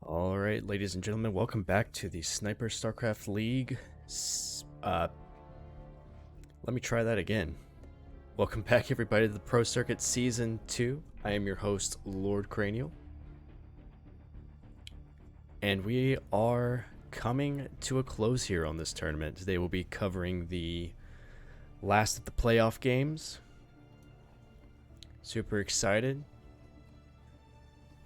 Alright, ladies and gentlemen, welcome back to the Sniper StarCraft League. Let me try that again. Welcome back, everybody, to the Pro Circuit Season 2. I am your host, Lord Cranial. And we are coming to a close here on this tournament. Today we'll be covering the last of the playoff games. Super excited.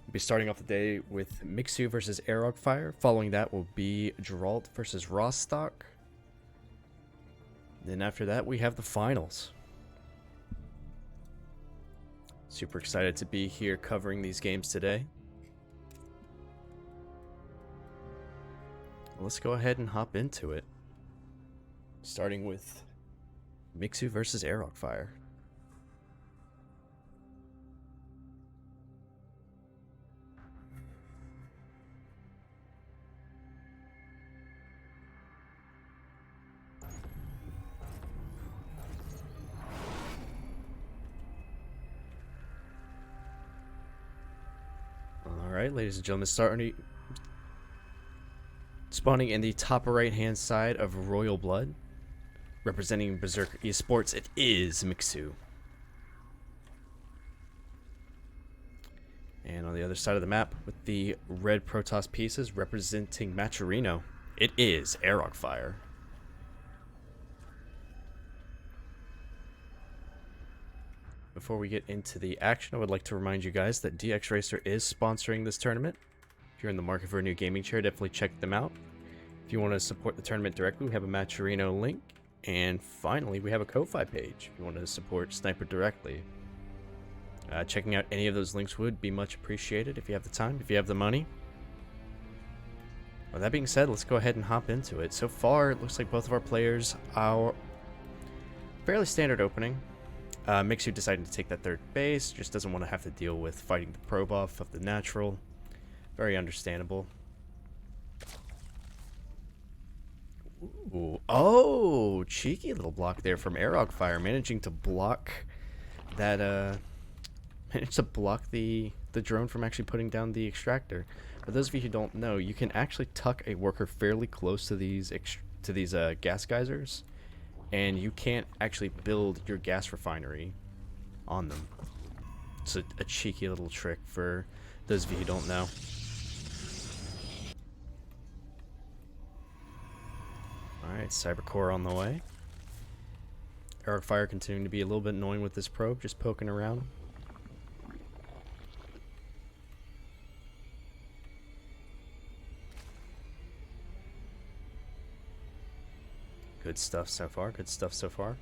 We'll be starting off the day with Mixu versus Aerogfire. Following that will be Geralt versus Rostock. Then after that, we have the finals. Super excited to be here covering these games today. Let's go ahead and hop into it. Starting with Mixu versus Aerogfire. Alright, ladies and gentlemen, spawning in the top right hand side of Royal Blood, representing Berserker Esports, it is Mixu. And on the other side of the map, with the red Protoss pieces representing Maturino, it is Aerogfire. Before we get into the action, I would like to remind you guys that DXRacer is sponsoring this tournament. If you're in the market for a new gaming chair, definitely check them out. If you want to support the tournament directly, we have a Maturino link. And finally, we have a Ko-Fi page if you want to support Sniper directly. Checking out any of those links would be much appreciated if you have the time, if you have the money. With that being said, let's go ahead and hop into it. So far, it looks like both of our players are fairly standard opening. Mixu deciding to take that third base, just doesn't want to have to deal with fighting the pro buff of the natural. Very understandable. Ooh. Oh, cheeky little block there from Aerogfire, managing to block that, managed to block the drone from actually putting down the extractor. For those of you who don't know, you can actually tuck a worker fairly close to these gas geysers, and you can't actually build your gas refinery on them. It's a cheeky little trick for those of you who don't know. Alright, Cybercore on the way. Aerogfire continuing to be a little bit annoying with this probe, just poking around. Good stuff so far, good stuff so far.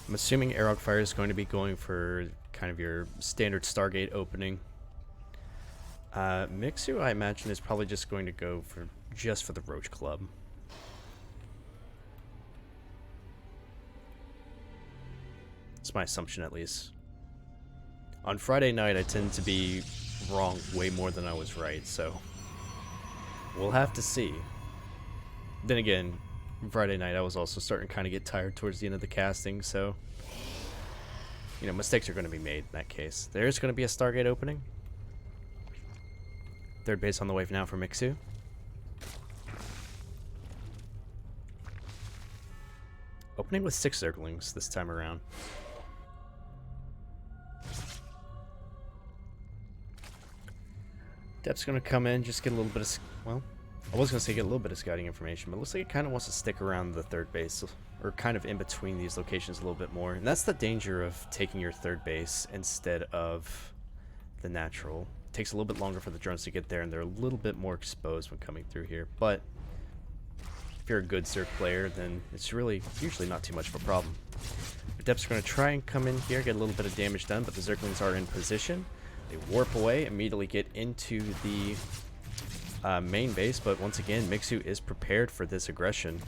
I'm assuming Aerogfire is going to be going for kind of your standard Stargate opening. Mixu, I imagine, is probably just going to go for the Roach Club. That's my assumption, at least. On Friday night, I tend to be wrong way more than I was right, so we'll have to see. Then again, Friday night, I was also starting to kind of get tired towards the end of the casting, so, you know, mistakes are going to be made in that case. There's going to be a Stargate opening. Third base on the way now for Mixu. Opening with 6 Zerglings this time around. Dep's going to come in, just get a little bit of, well, I was going to say get a little bit of scouting information, but it looks like it kind of wants to stick around the third base, or kind of in between these locations a little bit more. And that's the danger of taking your third base instead of the natural. It takes a little bit longer for the drones to get there, and they're a little bit more exposed when coming through here. But if you're a good Zerg player, then it's really usually not too much of a problem. The Depths are going to try and come in here, get a little bit of damage done, but the Zerglings are in position. They warp away, immediately get into the main base, but once again, Mixu is prepared for this aggression.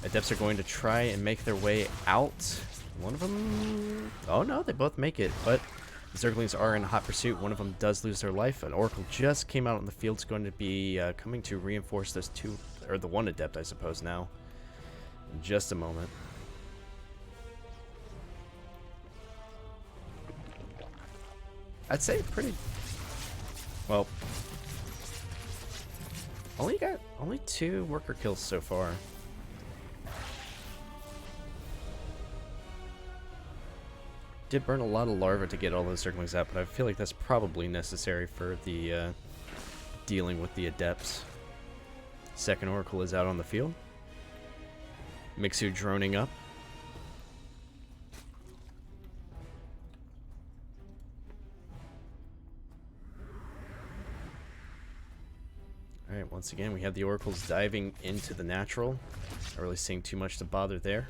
Adepts are going to try and make their way out. One of them... Oh no, they both make it, but the Zerglings are in hot pursuit. One of them does lose their life. An Oracle just came out on the field. It's going to be coming to reinforce those two, or the one Adept, I suppose, now. In just a moment. I'd say pretty Well, only 2 worker kills so far. Did burn a lot of larvae to get all those circlings out, but I feel like that's probably necessary for the dealing with the adepts. Second oracle is out on the field. Mixu droning up. Alright, once again we have the oracles diving into the natural. Not really seeing too much to bother there.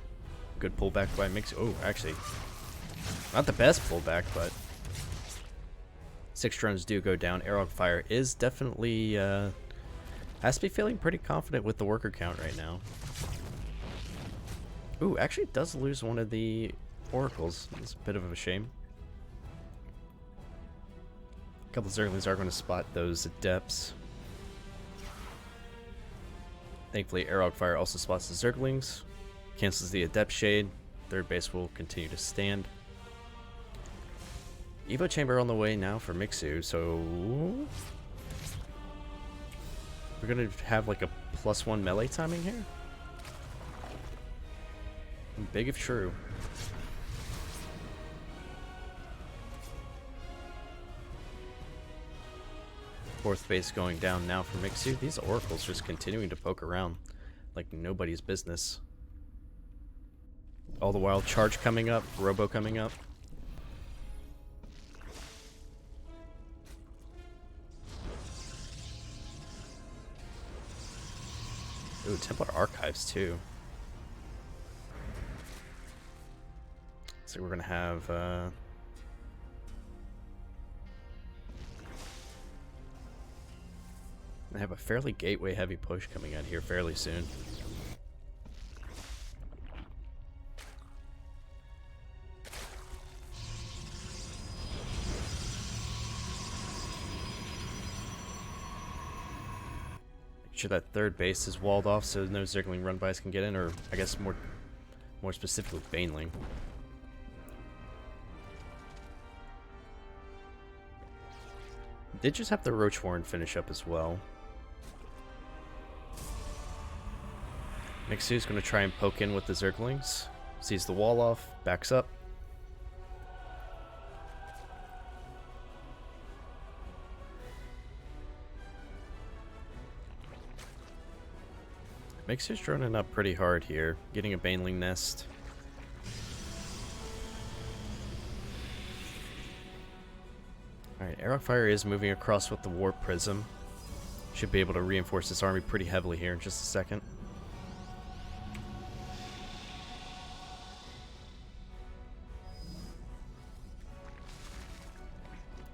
Good pullback by Mixu. Oh, actually, not the best pullback, but 6 drones do go down. Arrow Fire is definitely has to be feeling pretty confident with the worker count right now. Ooh, actually does lose one of the oracles. It's a bit of a shame. A couple of Zerglings are going to spot those adepts. Thankfully, Arrow Fire also spots the Zerglings. Cancels the Adept Shade. Third base will continue to stand. Evo Chamber on the way now for Mixu, so we're gonna have like a +1 melee timing here. Big if true. Fourth base going down now for Mixu. These oracles just continuing to poke around like nobody's business. All the while, charge coming up, robo coming up. Ooh, Templar Archives too. So we're gonna have I have a fairly gateway heavy push coming out here fairly soon. Make sure that third base is walled off so no Zergling run-bys can get in, or I guess more specifically Baneling. Did just have the Roach Warren finish up as well. Mixu's going to try and poke in with the Zerglings. Sees the wall off, backs up. Mixu's droning up pretty hard here, getting a Baneling nest. Alright, Arrow Fire is moving across with the Warp Prism. Should be able to reinforce this army pretty heavily here in just a second.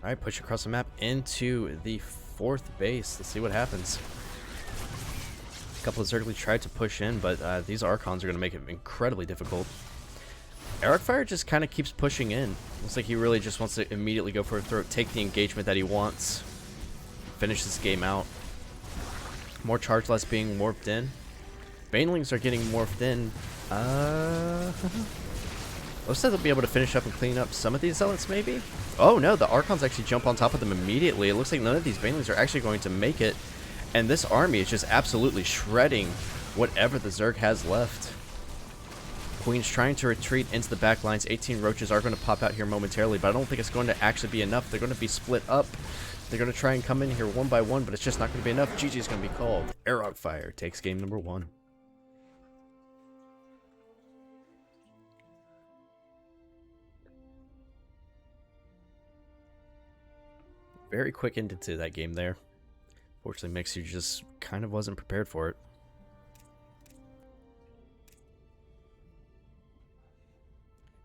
Alright, push across the map into the fourth base. Let's see what happens. A couple of Zergling tried to push in, but these Archons are going to make it incredibly difficult. Arrow Fire just kind of keeps pushing in. Looks like he really just wants to immediately go for a throat, take the engagement that he wants, finish this game out. More charge less being warped in. Banelings are getting morphed in. Looks like they'll be able to finish up and clean up some of these zealots, maybe? Oh no, the Archons actually jump on top of them immediately. It looks like none of these Banelings are actually going to make it. And this army is just absolutely shredding whatever the Zerg has left. Queen's trying to retreat into the back lines. 18 roaches are going to pop out here momentarily, but I don't think it's going to actually be enough. They're going to be split up. They're going to try and come in here one by one, but it's just not going to be enough. GG is going to be called. Arrow Fire takes game number 1. Very quick end to that game there. Fortunately, Mixu just kind of wasn't prepared for it.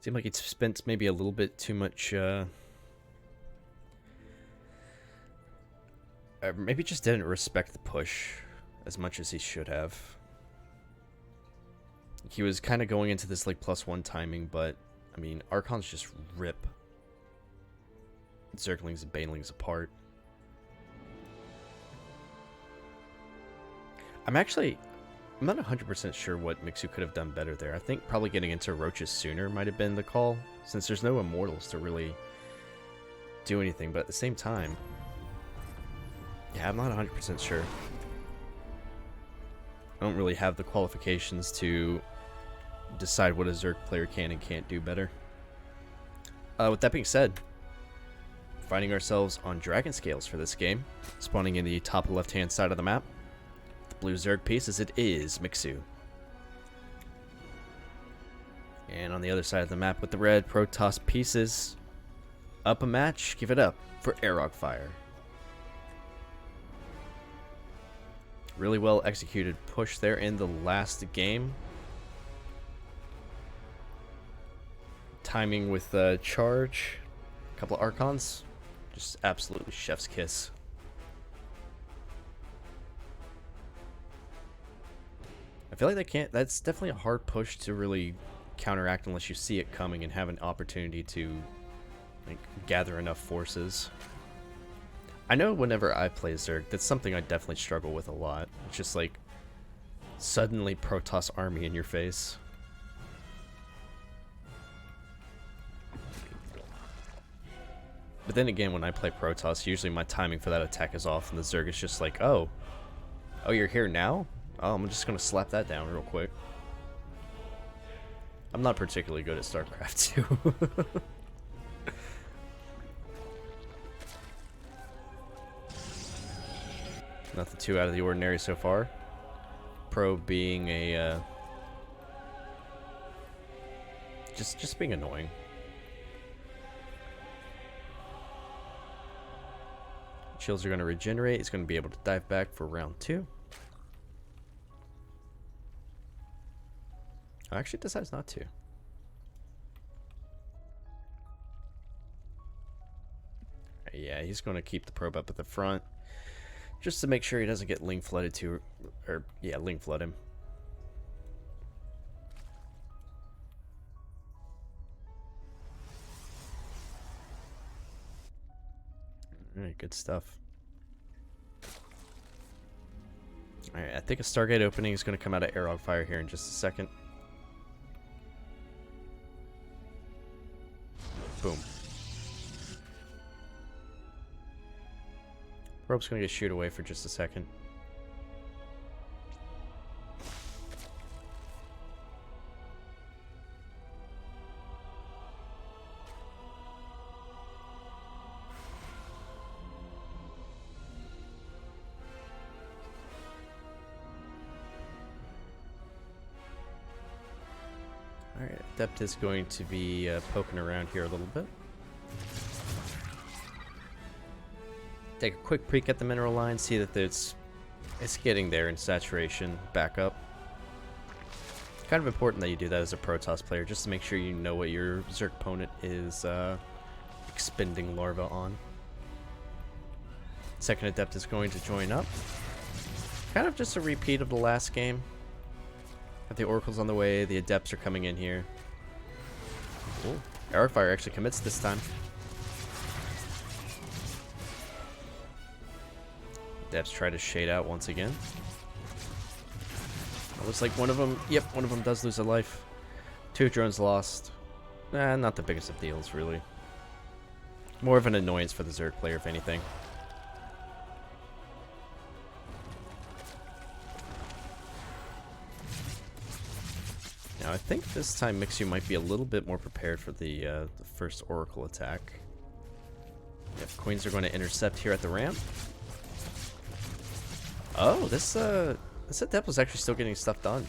Seemed like he spent maybe a little bit too much, maybe just didn't respect the push as much as he should have. He was kind of going into this like +1 timing, but I mean, Archons just rip Zerglings and Banelings apart. I'm not 100% sure what Mixu could have done better there. I think probably getting into Roaches sooner might have been the call, since there's no Immortals to really do anything, but at the same time, Yeah, I'm not 100% sure. I don't really have the qualifications to decide what a Zerg player can and can't do better. With that being said, finding ourselves on Dragon Scales for this game, spawning in the top left-hand side of the map. The blue Zerg piece, as it is Mixu. And on the other side of the map with the red Protoss pieces, up a match, give it up for Airog Fire. Really well executed push there in the last game. Timing with charge, a couple of Archons, just absolutely chef's kiss. I feel like that's definitely a hard push to really counteract unless you see it coming and have an opportunity to like gather enough forces. I know whenever I play Zerg, that's something I definitely struggle with a lot. It's just like suddenly Protoss army in your face. But then again, when I play Protoss, usually my timing for that attack is off, and the Zerg is just like, oh, you're here now? Oh, I'm just gonna slap that down real quick. I'm not particularly good at StarCraft 2. Nothing too out of the ordinary so far. Pro being a just being annoying. Shields are going to regenerate. He's going to be able to dive back for round 2. Oh, actually decides not to. Yeah, he's going to keep the probe up at the front, just to make sure he doesn't get link flooded to, or yeah, link flood him. Alright, good stuff. Alright, I think a Stargate opening is going to come out of Airog Fire here in just a second. Boom. Rope's going to get shoot away for just a second. Alright, Adept is going to be poking around here a little bit. Take a quick peek at the mineral line, see that it's getting there in saturation, back up. Kind of important that you do that as a Protoss player, just to make sure you know what your Zerg opponent is expending larva on. Second Adept is going to join up. Kind of just a repeat of the last game. Have the Oracles on the way, the Adepts are coming in here. Ooh, Airog Fire actually commits this time. Adepts try to shade out once again. It looks like one of them, yep, one of them does lose a life. 2 drones lost. Not the biggest of deals, really. More of an annoyance for the Zerg player, if anything. Now, I think this time Mixu might be a little bit more prepared for the first Oracle attack. Yep, Queens are going to intercept here at the ramp. Oh, this Adept was actually still getting stuff done.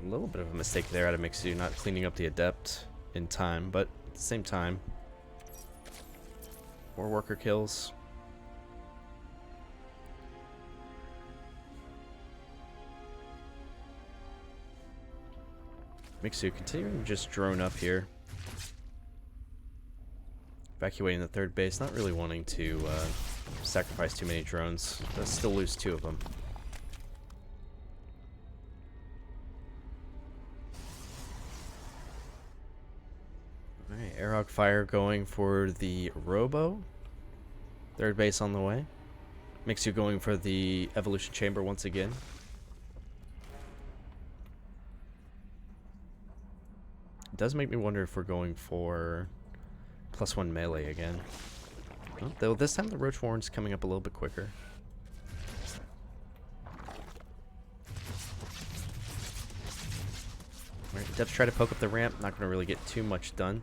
A little bit of a mistake there out of Mixu, not cleaning up the Adept in time, but at the same time, 4 worker kills. Mixu continuing to just drone up here. Evacuating the third base, not really wanting to sacrifice too many drones. Does still lose 2 of them. Alright, Airog Fire going for the Robo. Third base on the way. Mixu going for the Evolution Chamber once again. It does make me wonder if we're going for +1 melee again. Well, though this time the Roach Warren's coming up a little bit quicker. Alright, Devs try to poke up the ramp. Not going to really get too much done.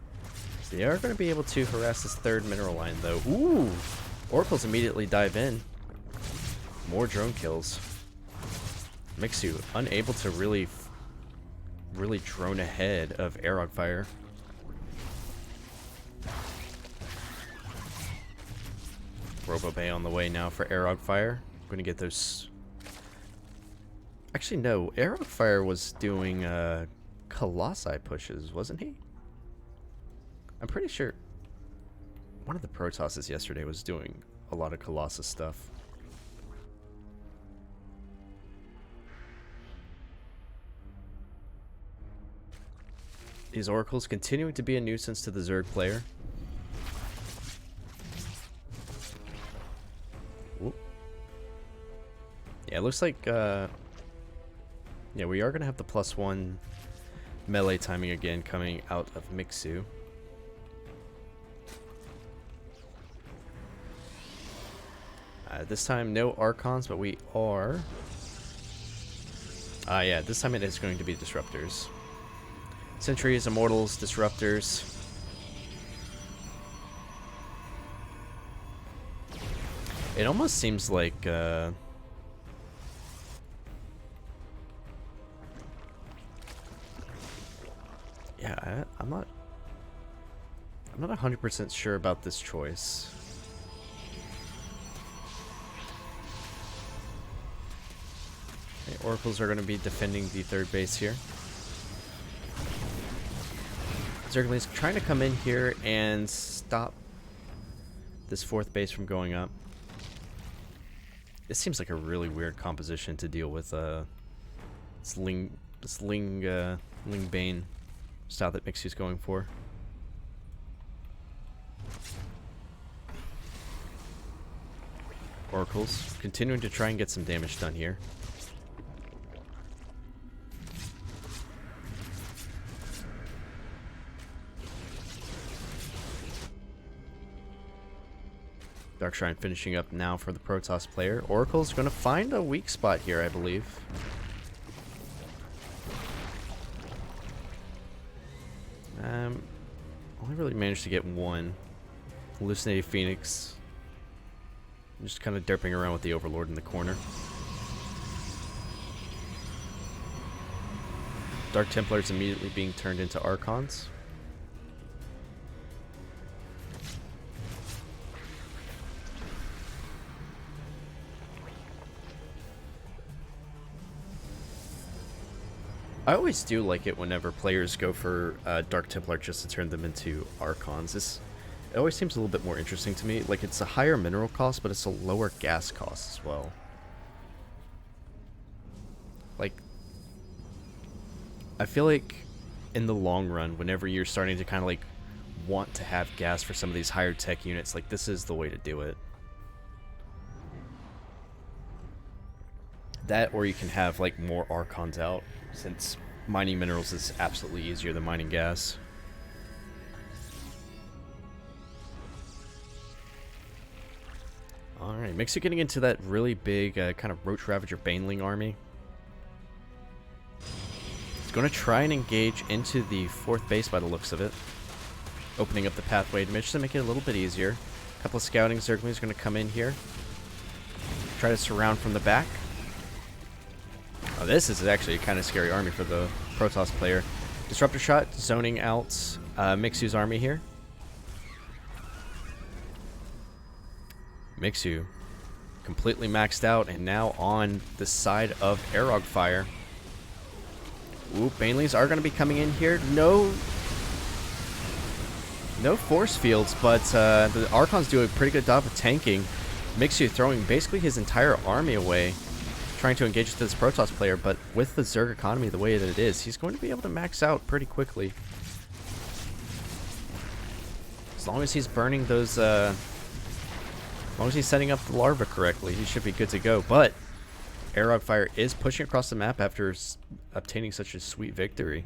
They are going to be able to harass this third mineral line, though. Ooh! Oracles immediately dive in. More drone kills. Mixu unable to really drone ahead of Arog Fire. Robo Bay on the way now for Arog Fire. I'm going to get those... Actually, no. Arog Fire was doing Colossi pushes, wasn't he? I'm pretty sure one of the Protosses yesterday was doing a lot of Colossus stuff. These Oracles continuing to be a nuisance to the Zerg player. Whoop. Yeah, it looks like, yeah, we are going to have the +1 melee timing again coming out of Mixu. This time, no Archons, but we are... yeah, this time it is going to be Disruptors. Sentries, Immortals, Disruptors. It almost seems like... yeah, I'm not 100% sure about this choice. Okay, Oracles are going to be defending the third base here. Zergling's trying to come in here and stop this fourth base from going up. This seems like a really weird composition to deal with this Ling Bane style that Mixu's going for. Oracles continuing to try and get some damage done here. Darkshrine finishing up now for the Protoss player. Oracle's going to find a weak spot here, I believe. Only really managed to get one. Hallucinating Phoenix. Just kind of derping around with the Overlord in the corner. Dark Templars immediately being turned into Archons. I always do like it whenever players go for Dark Templar just to turn them into Archons. It always seems a little bit more interesting to me. Like, it's a higher mineral cost, but it's a lower gas cost as well. Like, I feel like in the long run, whenever you're starting to kind of like want to have gas for some of these higher tech units, like, this is the way to do it. That, or you can have like more Archons out, since mining minerals is absolutely easier than mining gas. Alright, Mixu getting into that really big kind of Roach Ravager Baneling army. He's going to try and engage into the fourth base by the looks of it. Opening up the pathway to just to make it a little bit easier. A couple of scouting Zerglings going to come in here. Try to surround from the back. Oh, this is actually a kind of scary army for the Protoss player. Disruptor Shot zoning out Mixu's army here. Mixu completely maxed out and now on the side of Arog Fire. Ooh, Banelings are going to be coming in here. No force fields, but the Archons do a pretty good job of tanking. Mixu throwing basically his entire army away, trying to engage with this Protoss player, but with the Zerg economy the way that it is, he's going to be able to max out pretty quickly. As long as he's burning those, as long as he's setting up the larva correctly, he should be good to go. But Arog Fire is pushing across the map after obtaining such a sweet victory.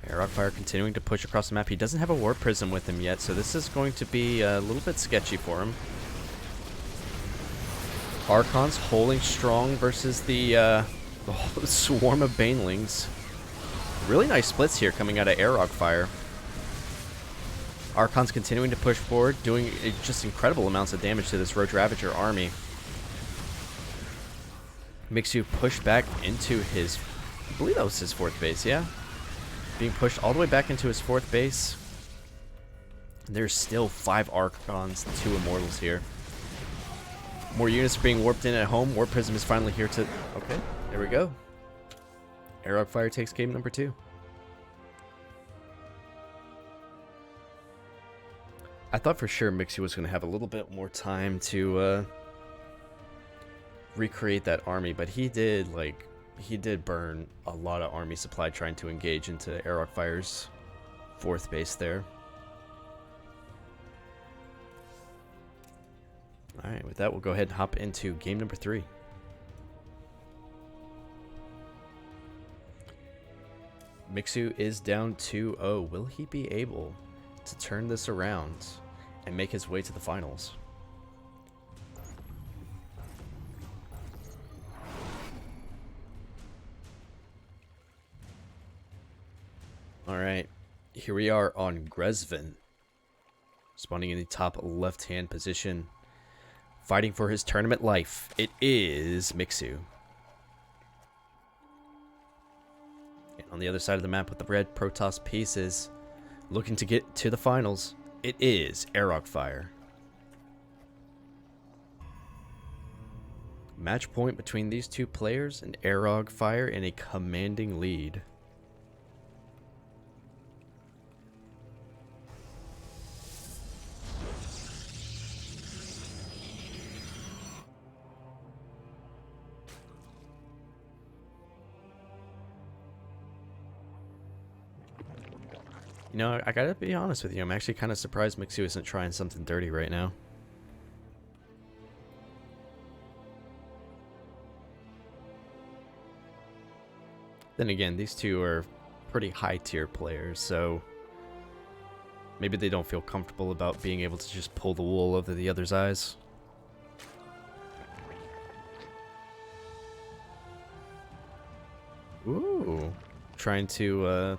Airlock continuing to push across the map. He doesn't have a Warp Prism with him yet, so this is going to be a little bit sketchy for him. Archon's holding strong versus the swarm of Banelings. Really nice splits here coming out of Airlock. Archon's continuing to push forward, doing just incredible amounts of damage to this Roach Ravager army. Mixu pushed back into his, I believe that was his 4th base, yeah? Being pushed all the way back into his 4th base. There's still 5 Archons, 2 Immortals here. More units are being warped in at home. Warp Prism is finally here to... Okay, there we go. Airlock takes game number 2. I thought for sure Mixu was going to have a little bit more time to recreate that army, but he did burn a lot of army supply trying to engage into Airlock's 4th base there. Alright, with that we'll go ahead and hop into game number 3. Mixu is down 2-0. Will he be able to turn this around and make his way to the finals? Alright, here we are on Grezvin. Spawning in the top left-hand position. Fighting for his tournament life. It is Mixu. And on the other side of the map with the red Protoss pieces, looking to get to the finals, it is Airlock. Match point between these two players, and Airlock in a commanding lead. You know, I gotta be honest with you, I'm actually kind of surprised Mixu isn't trying something dirty right now. Then again, these two are pretty high tier players, so maybe they don't feel comfortable about being able to just pull the wool over the other's eyes. Ooh, trying to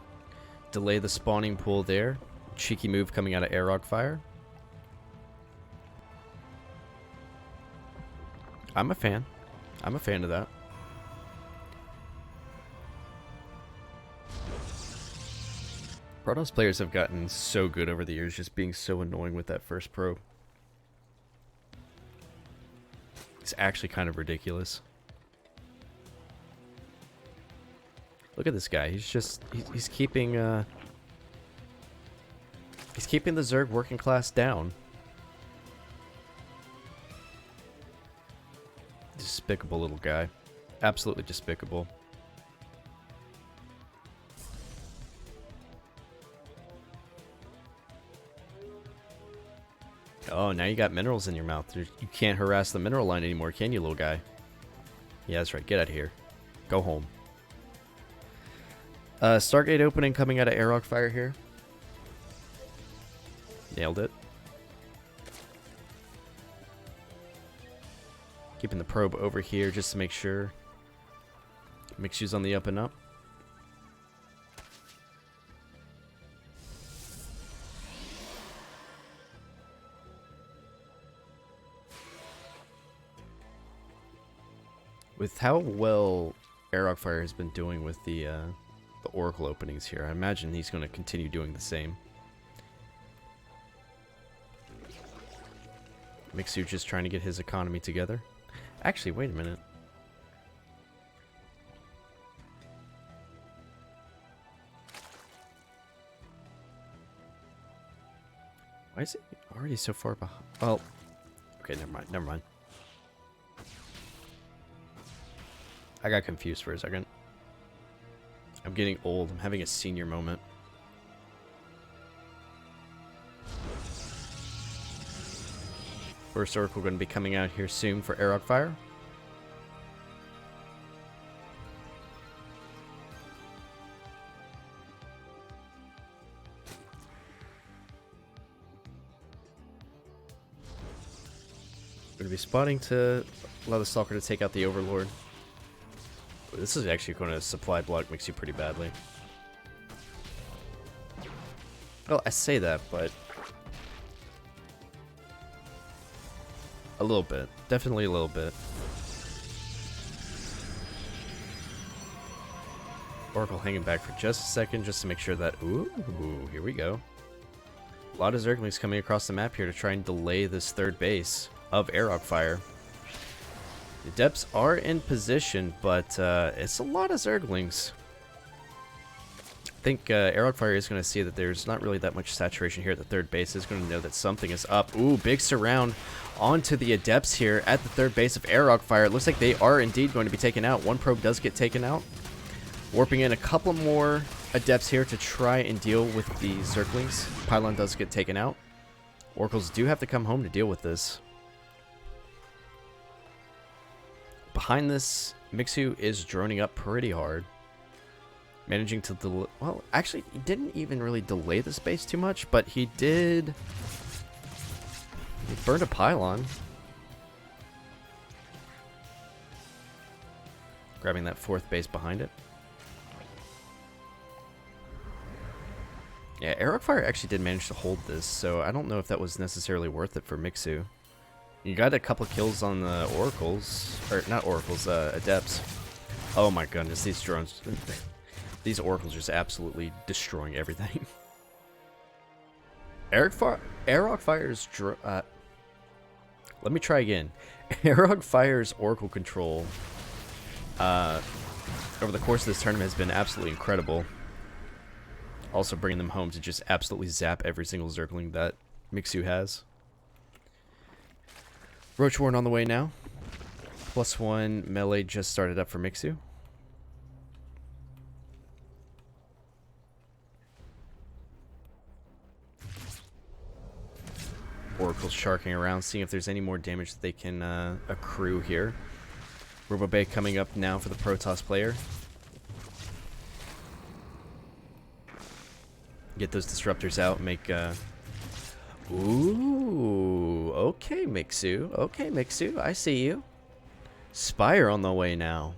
delay the spawning pool there. Cheeky move coming out of Airlock. I'm a fan. I'm a fan of that. Protoss players have gotten so good over the years, just being so annoying with that first probe. It's actually kind of ridiculous. Look at this guy. He's just he's keeping the Zerg working class down. Despicable little guy. Absolutely despicable. Oh, now you got minerals in your mouth. You can't harass the mineral line anymore, can you, little guy? Yeah, that's right. Get out of here. Go home. Stargate opening coming out of Airlock here. Nailed it. Keeping the probe over here just to make sure. Mixu's on the up and up. With how well Airlock has been doing with the Oracle openings here, I imagine he's going to continue doing the same. Mixu just trying to get his economy together. Actually, wait a minute. Why is it already so far behind? Well, okay, never mind. I got confused for a second. I'm getting old. I'm having a senior moment. First Oracle going to be coming out here soon for Airlock. Gonna be spotting to allow the Stalker to take out the Overlord. This is actually going to supply block Mixu pretty badly. Well, I say that, but a little bit. Definitely a little bit. Oracle hanging back for just a second just to make sure that... Ooh, here we go. A lot of Zerglings coming across the map here to try and delay this third base of Airlock Fire. The Depths are in position, but it's a lot of Zerglings. I think Airlock Fire is going to see that there's not really that much saturation here at the third base. It's going to know that something is up. Ooh, big surround onto the Adepts here at the third base of Airlock Fire. It looks like they are indeed going to be taken out. One probe does get taken out. Warping in a couple more Adepts here to try and deal with the Zerglings. Pylon does get taken out. Oracles do have to come home to deal with this. Behind this, Mixu is droning up pretty hard. Managing to delay... Well, actually, he didn't even really delay the space too much, but he did... He burned a pylon. Grabbing that fourth base behind it. Yeah, Airlock Fire actually did manage to hold this, so I don't know if that was necessarily worth it for Mixu. You got a couple kills on the Oracles, or not Oracles, Adepts. Oh my goodness, these drones, these Oracles are just absolutely destroying everything. Airlock Fire's, let me try again. Airlock Fire's Oracle control over the course of this tournament has been absolutely incredible. Also bringing them home to just absolutely zap every single Zergling that Mixu has. Roach Warren on the way now. +1 melee just started up for Mixu. Oracle's sharking around, seeing if there's any more damage that they can accrue here. Robo-Bay coming up now for the Protoss player. Get those disruptors out, make Ooh, okay, Mixu. Okay, Mixu, I see you. Spire on the way now.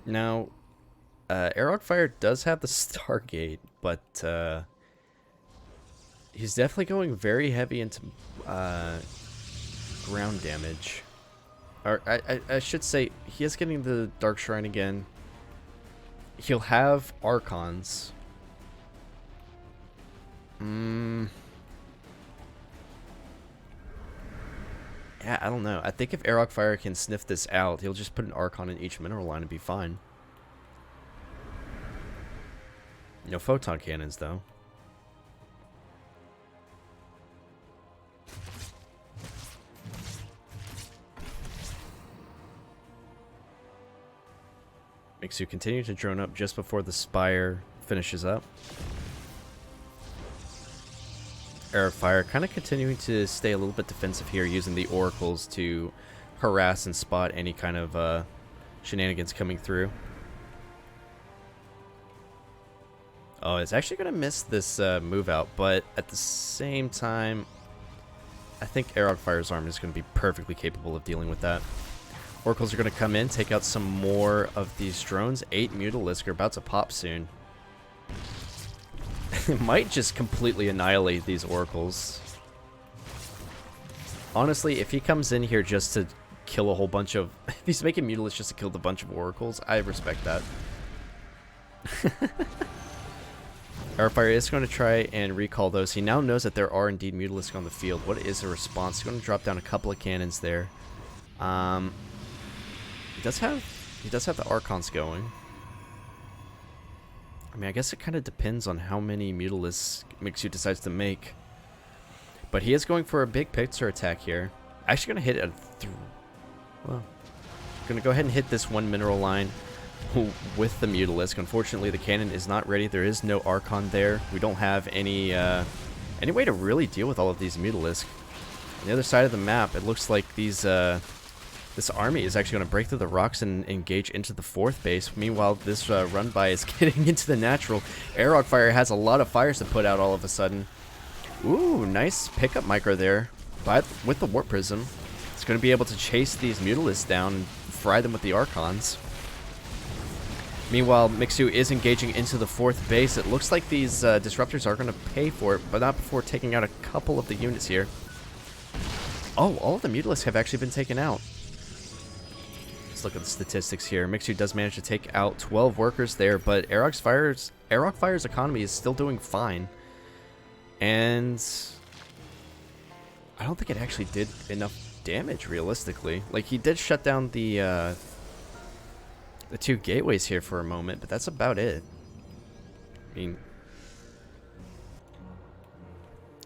Now, Airlock Fire does have the Stargate, but he's definitely going very heavy into ground damage. Or I should say, he is getting the Dark Shrine again. He'll have Archons. Yeah, I don't know. I think if Airlock Fire can sniff this out, he'll just put an Archon in each mineral line and be fine. No photon cannons, though. Mixu continue to drone up just before the Spire finishes up. Airlock Fire kind of continuing to stay a little bit defensive here, using the Oracles to harass and spot any kind of shenanigans coming through. Oh, it's actually going to miss this move out, but at the same time, I think Airlock Fire's arm is going to be perfectly capable of dealing with that. Oracles are going to come in, take out some more of these drones. 8 Mutalisk are about to pop soon. It might just completely annihilate these Oracles. Honestly, if he comes in here just to kill a whole bunch of... If he's making Mutalisk just to kill the bunch of Oracles, I respect that. Airlock Fire is going to try and recall those. He now knows that there are indeed Mutalisk on the field. What is the response? He's going to drop down a couple of cannons there. He does have the Archons going. I mean, I guess it kind of depends on how many Mutalisks Mixu decides to make. But he is going for a big Pixar attack here. Actually going to hit a... Well, going to go ahead and hit this one mineral line with the Mutalisk. Unfortunately, the cannon is not ready. There is no Archon there. We don't have any way to really deal with all of these Mutalisk. On the other side of the map, it looks like these... this army is actually going to break through the rocks and engage into the fourth base. Meanwhile, this run-by is getting into the natural. Airlock Fire has a lot of fires to put out all of a sudden. Ooh, nice pickup micro there. But with the Warp Prism, it's going to be able to chase these Mutalisks down and fry them with the Archons. Meanwhile, Mixu is engaging into the 4th base. It looks like these Disruptors are going to pay for it, but not before taking out a couple of the units here. Oh, all of the Mutalisks have actually been taken out. Let's look at the statistics here. Mixu does manage to take out 12 workers there, but Aerox Fire's economy is still doing fine. And I don't think it actually did enough damage, realistically. Like, he did shut down the 2 gateways here for a moment, but that's about it. I mean,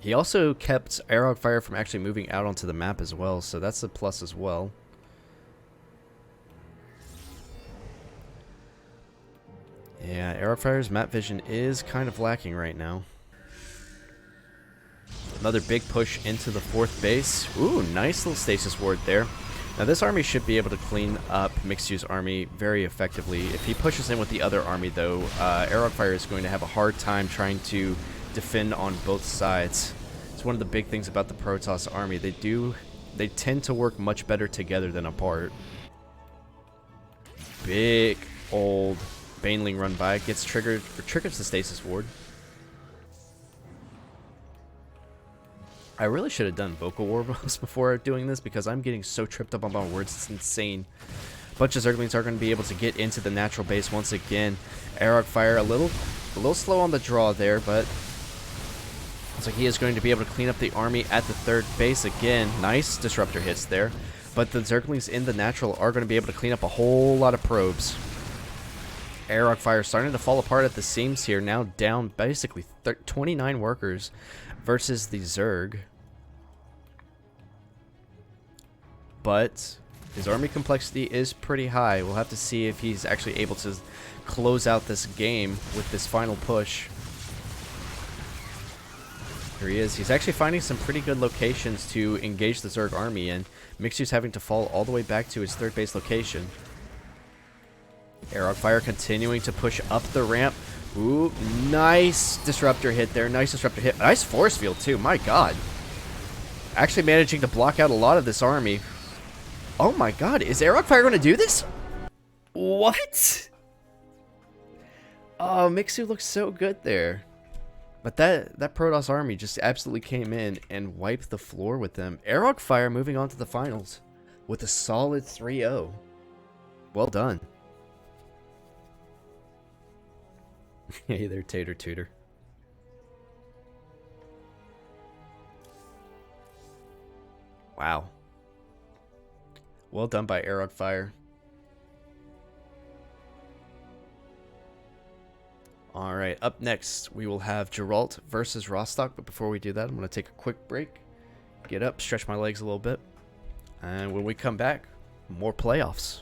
he also kept Aerog Fire from actually moving out onto the map as well, so that's a plus as well. Yeah, Aerog Fire's map vision is kind of lacking right now. Another big push into the 4th base. Ooh, nice little stasis ward there. Now this army should be able to clean up Mixu's army very effectively. If he pushes in with the other army though, Aerog Fire is going to have a hard time trying to defend on both sides. It's one of the big things about the Protoss army. They tend to work much better together than apart. Big old Baneling run by, gets triggered, or triggers the stasis ward. I really should have done vocal warbos before doing this because I'm getting so tripped up on my words, it's insane. A bunch of Zerglings are going to be able to get into the natural base once again. Aerog Fire a little slow on the draw there, but looks like he is going to be able to clean up the army at the 3rd base again. Nice disruptor hits there, but the Zerglings in the natural are going to be able to clean up a whole lot of probes. Aerog Fire starting to fall apart at the seams here, now down basically 29 workers versus the Zerg. But his army complexity is pretty high. We'll have to see if he's actually able to close out this game with this final push. Here he is. He's actually finding some pretty good locations to engage the Zerg army in. Mixu's having to fall all the way back to his 3rd base location. Aerog Fire continuing to push up the ramp. Ooh, nice disruptor hit there. Nice disruptor hit. Nice force field too. My god. Actually managing to block out a lot of this army. Oh my god. Is Aerog Fire going to do this? What? Oh, Mixu looks so good there. But that Protoss army just absolutely came in and wiped the floor with them. Aerog Fire moving on to the finals with a solid 3-0. Well done. Hey there, Tater Tutor. Wow. Well done by Aerog Fire. Alright, up next we will have Geralt versus Rostock, but before we do that, I'm going to take a quick break, get up, stretch my legs a little bit, and when we come back, more playoffs.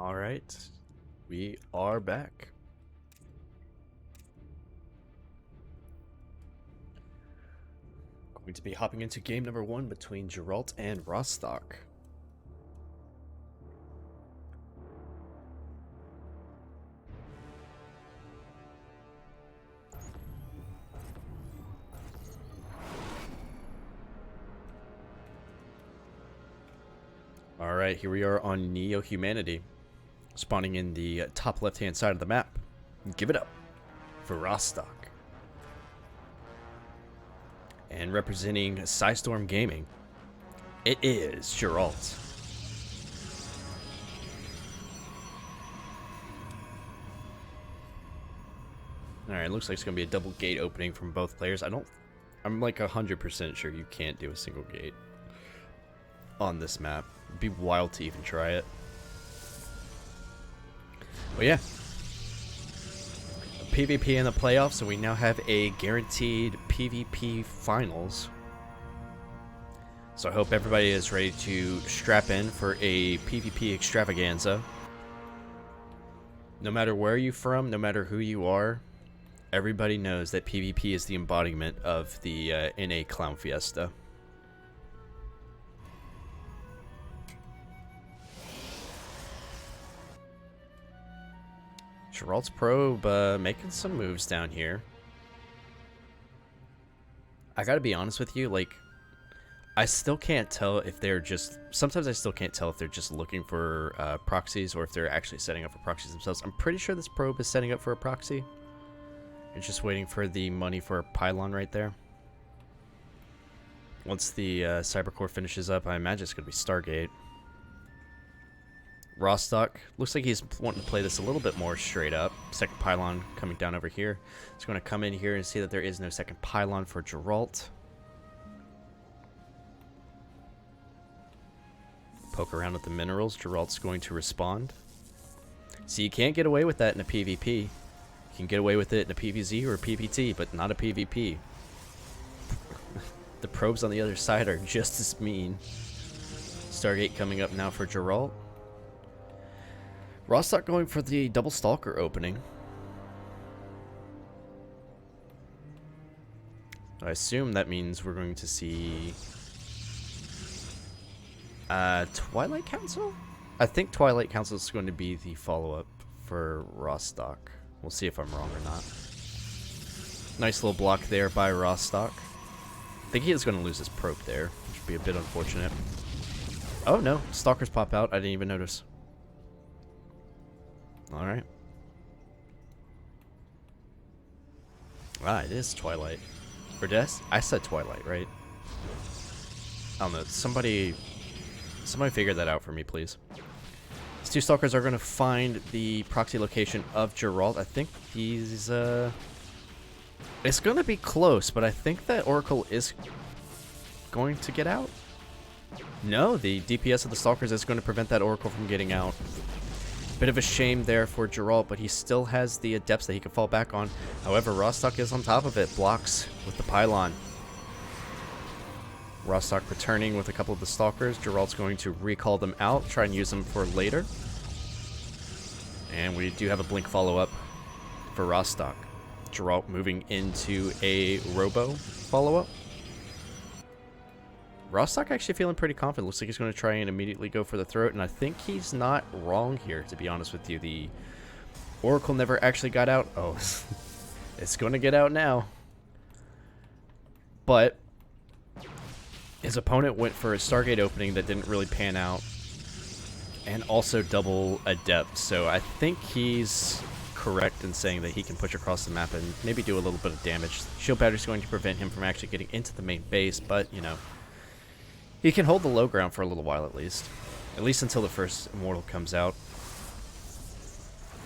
All right, we are back. Going to be hopping into game number 1 between Geralt and Rostock. All right, here we are on Neo Humanity, spawning in the top left-hand side of the map. Give it up for Rostock. And representing Psystorm Gaming, it is Geralt. Alright, looks like it's going to be a double gate opening from both players. I'm like 100% sure you can't do a single gate on this map. It'd be wild to even try it. But yeah. PvP in the playoffs, so we now have a guaranteed PvP finals. So I hope everybody is ready to strap in for a PvP extravaganza. No matter where you're from, no matter who you are, everybody knows that PvP is the embodiment of the NA Clown Fiesta. Geralt's probe making some moves down here. I gotta be honest with you, like, I still can't tell if they're just... Sometimes I still can't tell if they're just looking for proxies or if they're actually setting up for proxies themselves. I'm pretty sure this probe is setting up for a proxy. It's just waiting for the money for a pylon right there. Once the Cybercore finishes up, I imagine it's gonna be Stargate. Rostock looks like he's wanting to play this a little bit more straight up. Second pylon coming down over here. He's going to come in here and see that there is no second pylon for Geralt. Poke around with the minerals. Geralt's going to respond. See, you can't get away with that in a PvP. You can get away with it in a PvZ or a PvT, but not a PvP. The probes on the other side are just as mean. Stargate coming up now for Geralt. Rostock going for the double stalker opening. I assume that means we're going to see Twilight Council? I think Twilight Council is going to be the follow-up for Rostock. We'll see if I'm wrong or not. Nice little block there by Rostock. I think he is going to lose his probe there, which would be a bit unfortunate. Oh no, stalkers pop out. I didn't even notice. Alright. Ah, it is Twilight. Or I said Twilight, right? I don't know. Somebody figure that out for me, please. These two stalkers are going to find the proxy location of Geralt. I think he's, it's going to be close, but I think that Oracle is going to get out. No, the DPS of the stalkers is going to prevent that Oracle from getting out. Bit of a shame there for Geralt, but he still has the adepts that he can fall back on. However, Rostock is on top of it. Blocks with the pylon. Rostock returning with a couple of the stalkers. Geralt's going to recall them out, try and use them for later. And we do have a blink follow-up for Rostock. Geralt moving into a robo follow-up. Rostock actually feeling pretty confident. Looks like he's going to try and immediately go for the throat, and I think he's not wrong here, to be honest with you. The Oracle never actually got out. Oh, it's going to get out now. But his opponent went for a Stargate opening that didn't really pan out, and also double Adept, so I think he's correct in saying that he can push across the map and maybe do a little bit of damage. Shield Battery is going to prevent him from actually getting into the main base, but, you know, he can hold the low ground for a little while at least. At least until the first Immortal comes out.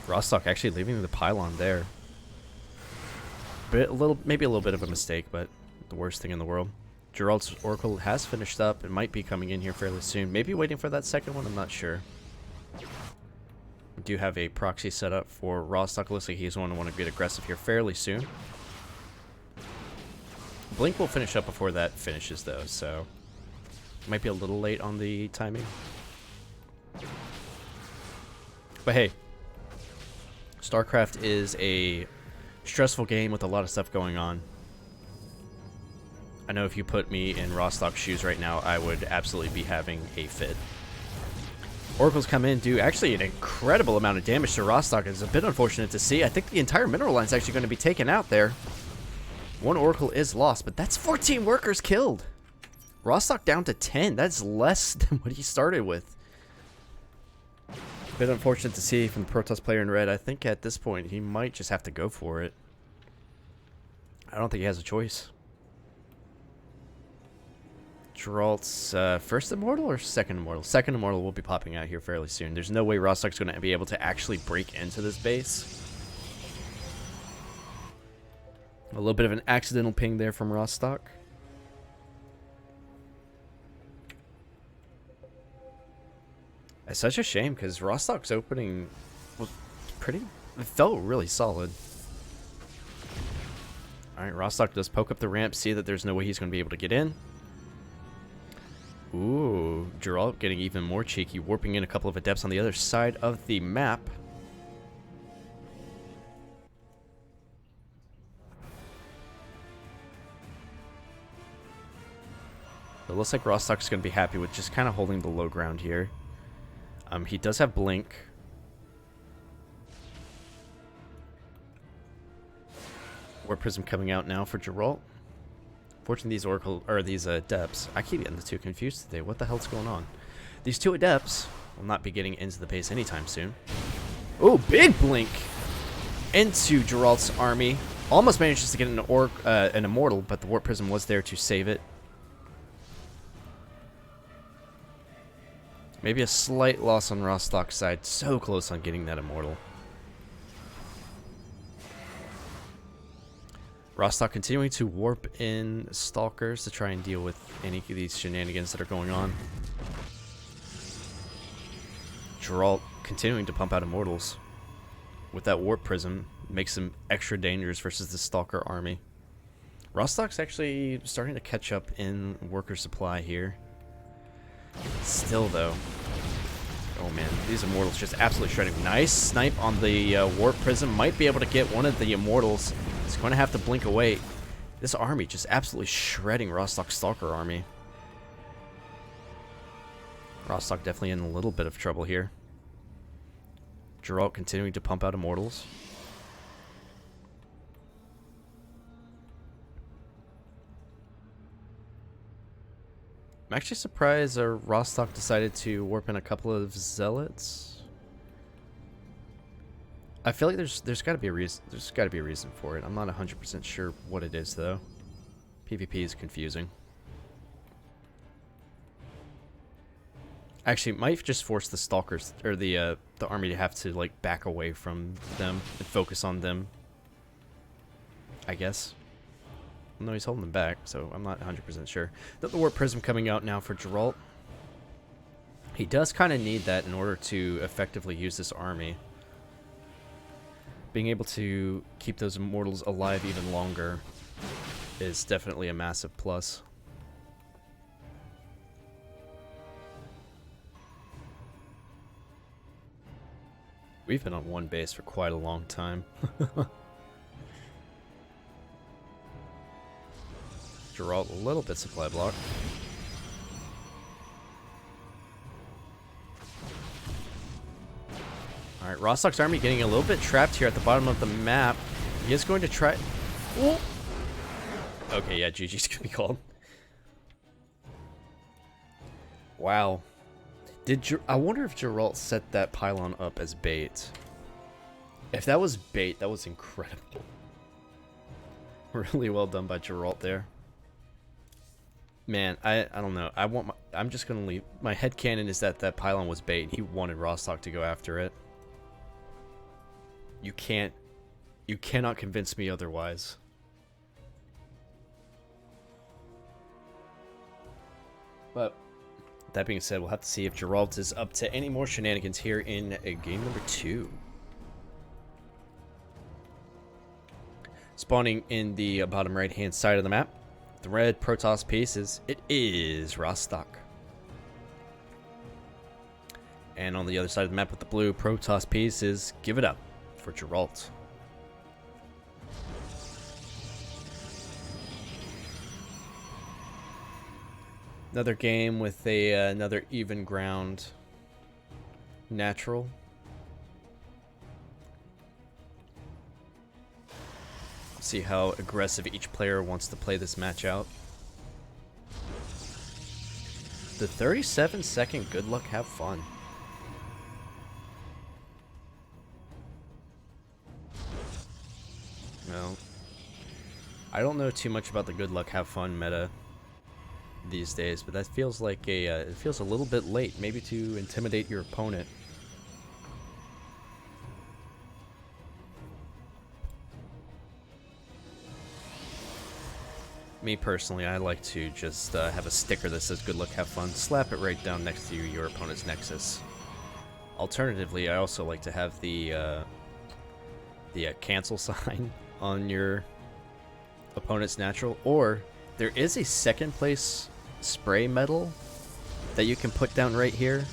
Rostock actually leaving the pylon there. Maybe a little bit of a mistake, but the worst thing in the world. Geralt's Oracle has finished up and might be coming in here fairly soon. Maybe waiting for that second one, I'm not sure. We do have a proxy set up for Rostock. Looks like he's going to want to get aggressive here fairly soon. Blink will finish up before that finishes though, so might be a little late on the timing. But hey, StarCraft is a stressful game with a lot of stuff going on. I know if you put me in Rostock's shoes right now, I would absolutely be having a fit. Oracles come in, do actually an incredible amount of damage to Rostock. It's a bit unfortunate to see. I think the entire mineral line is actually going to be taken out there. One Oracle is lost, but that's 14 workers killed. Rostock down to 10. That's less than what he started with. A bit unfortunate to see from the Protoss player in red. I think at this point he might just have to go for it. I don't think he has a choice. Geralt's first immortal or second immortal? Second immortal will be popping out here fairly soon. There's no way Rostock's going to be able to actually break into this base. A little bit of an accidental ping there from Rostock. It's such a shame because Rostock's opening was pretty... It felt really solid. Alright, Rostock does poke up the ramp, see that there's no way he's going to be able to get in. Ooh, Geralt getting even more cheeky, warping in a couple of adepts on the other side of the map. It looks like Rostock's going to be happy with just kind of holding the low ground here. He does have Blink. Warp Prism coming out now for Geralt. Fortunately, these these adepts, I keep getting the two confused today. What the hell's going on? These two adepts will not be getting into the base anytime soon. Oh, big blink into Geralt's army. Almost manages to get an immortal, but the Warp Prism was there to save it. Maybe a slight loss on Rostock's side. So close on getting that immortal. Rostock continuing to warp in Stalkers to try and deal with any of these shenanigans that are going on. Geralt continuing to pump out immortals. With that Warp Prism, makes him extra dangerous versus the Stalker army. Rostock's actually starting to catch up in worker supply here. Still, though. Oh, man. These immortals just absolutely shredding. Nice snipe on the Warp Prism. Might be able to get one of the immortals. He's going to have to blink away. This army just absolutely shredding Rostock's Stalker army. Rostock definitely in a little bit of trouble here. Geralt continuing to pump out immortals. I'm actually surprised Rostock decided to warp in a couple of zealots. I feel like there's got to be a reason. There's got to be a reason for it. I'm not 100% sure what it is though. PvP is confusing. Actually, it might just force the Stalkers or the army to have to like back away from them and focus on them. I guess. No, he's holding them back, so I'm not 100% sure. The Warp Prism coming out now for Geralt. He does kind of need that in order to effectively use this army. Being able to keep those immortals alive even longer is definitely a massive plus. We've been on one base for quite a long time. Geralt, a little bit supply block. Alright, Rostock's army getting a little bit trapped here at the bottom of the map. He is going to try... Ooh. Okay, yeah, GG's gonna be called. Wow. I wonder if Geralt set that pylon up as bait. If that was bait, that was incredible. Really well done by Geralt there. Man, I don't know. I'm just gonna leave. My headcanon is that that pylon was bait. He wanted Rostock to go after it. You cannot convince me otherwise. But that being said, we'll have to see if Geralt is up to any more shenanigans here in game number 2. Spawning in the bottom right-hand side of the map, the red Protoss pieces, it is Rostock. And on the other side of the map with the blue Protoss piece is Give It Up for Geralt. Another game with another even ground natural. See how aggressive each player wants to play this match out. The 37-second good luck, have fun. No. I don't know too much about the good luck, have fun meta these days, but that feels like it feels a little bit late, maybe to intimidate your opponent. Me personally, I like to just have a sticker that says good luck, have fun, slap it right down next to your opponent's nexus. Alternatively, I also like to have the cancel sign on your opponent's natural, or there is a second place spray medal that you can put down right here.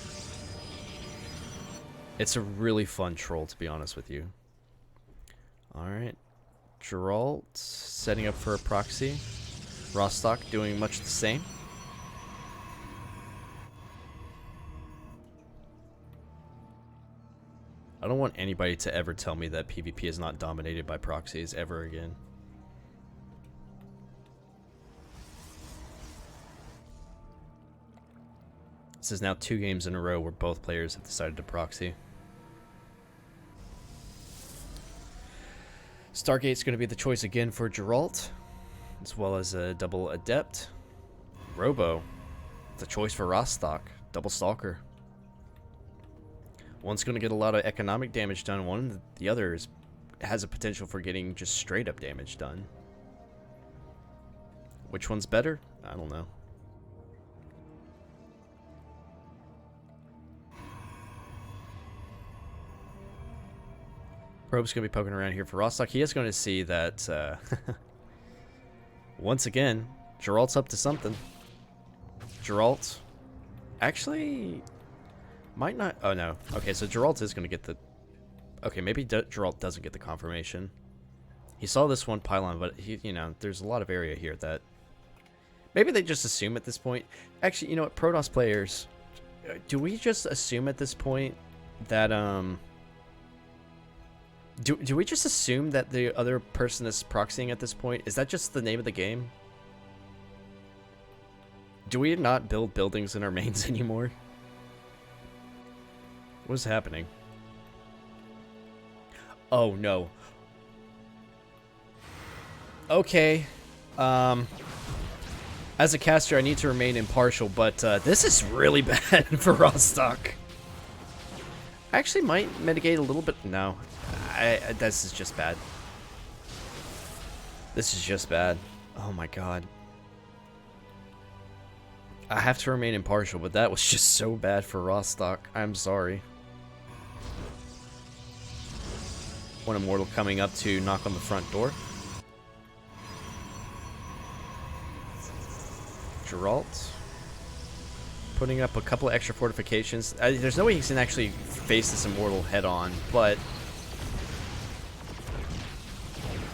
It's a really fun troll, to be honest with you. Alright, Geralt setting up for a proxy. Rostock doing much the same. I don't want anybody to ever tell me that PvP is not dominated by proxies ever again. This is now 2 games in a row where both players have decided to proxy. Stargate's going to be the choice again for Geralt, as well as a double Adept. Robo, the choice for Rostock, double Stalker. One's going to get a lot of economic damage done, the other has a potential for getting just straight up damage done. Which one's better? I don't know. Probe's going to be poking around here for Rostock. He is going to see that, once again, Geralt's up to something. Geralt actually might not... Oh, no. Okay, so Geralt is going to get the... Okay, maybe Geralt doesn't get the confirmation. He saw this one pylon, but, you know, there's a lot of area here that... Maybe they just assume at this point... Actually, you know what, Protoss players... Do we just assume at this point that, Do we just assume that the other person is proxying at this point? Is that just the name of the game? Do we not build buildings in our mains anymore? What's happening? Oh, no. Okay. As a caster, I need to remain impartial, but this is really bad for Rostock. I actually might mitigate a little bit. No. This is just bad. This is just bad. Oh my god. I have to remain impartial, but that was just so bad for Rostock. I'm sorry. One Immortal coming up to knock on the front door. Geralt putting up a couple of extra fortifications. There's no way he can actually face this Immortal head on, but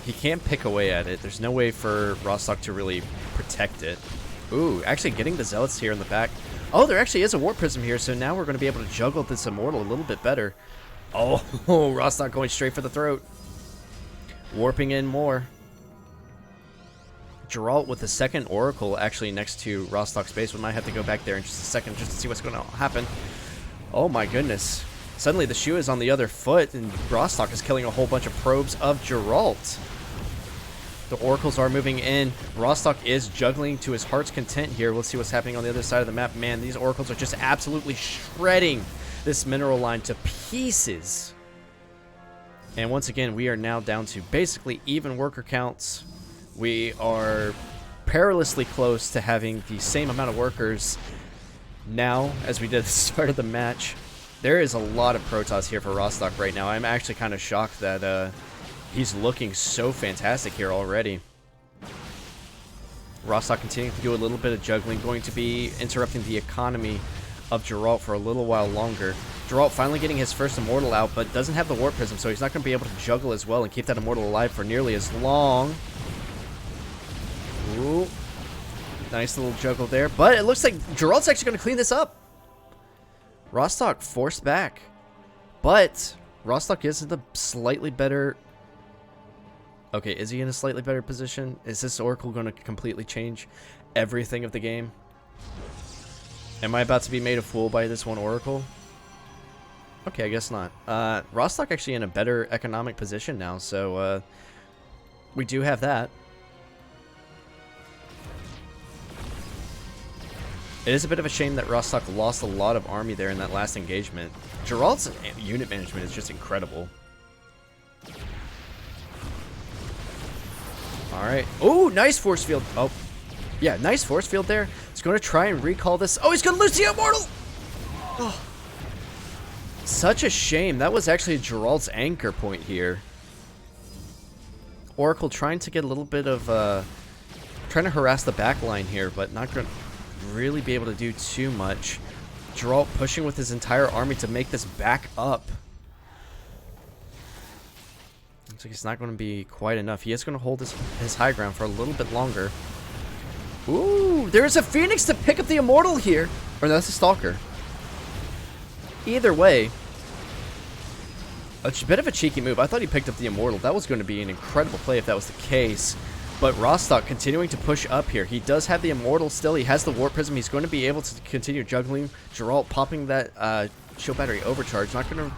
he can't pick away at it. There's no way for Rostock to really protect it. Ooh, actually getting the Zealots here in the back. Oh, there actually is a Warp Prism here, so now we're going to be able to juggle this Immortal a little bit better. Oh, Rostock going straight for the throat. Warping in more. Geralt with the second Oracle actually next to Rostock's base. We might have to go back there in just a second just to see what's going to happen. Oh my goodness. Suddenly the shoe is on the other foot, and Rostock is killing a whole bunch of probes of Geralt. The Oracles are moving in. Rostock is juggling to his heart's content here. Let's see what's happening on the other side of the map. Man, these Oracles are just absolutely shredding this mineral line to pieces. And once again, we are now down to basically even worker counts. We are perilously close to having the same amount of workers now as we did at the start of the match. There is a lot of Protoss here for Rostock right now. I'm actually kind of shocked that he's looking so fantastic here already. Rostock continuing to do a little bit of juggling, going to be interrupting the economy of Geralt for a little while longer. Geralt finally getting his first Immortal out, but doesn't have the Warp Prism, so he's not going to be able to juggle as well and keep that Immortal alive for nearly as long. Ooh. Nice little juggle there. But it looks like Geralt's actually going to clean this up. Rostock forced back. But Rostock is in the slightly better... Okay, is he in a slightly better position? Is this Oracle going to completely change everything of the game? Am I about to be made a fool by this one Oracle? Okay, I guess not. Rostock actually in a better economic position now, so we do have that. It is a bit of a shame that Rostock lost a lot of army there in that last engagement. Geralt's unit management is just incredible. Alright. Oh, nice force field. Oh, yeah, nice force field there. He's going to try and recall this. Oh, he's going to lose the Immortal! Oh. Such a shame. That was actually Geralt's anchor point here. Oracle trying to get a little bit of... trying to harass the back line here, but not going to really be able to do too much. Geralt pushing with his entire army to make this back up. Looks like it's not going to be quite enough. He is going to hold his high ground for a little bit longer. Ooh, there's a Phoenix to pick up the Immortal here. Or no, that's a Stalker. Either way, a bit of a cheeky move. I thought he picked up the Immortal. That was going to be an incredible play if that was the case. But Rostock continuing to push up here. He does have the Immortal still. He has the Warp Prism. He's going to be able to continue juggling. Geralt popping that shield battery overcharge. Not going to...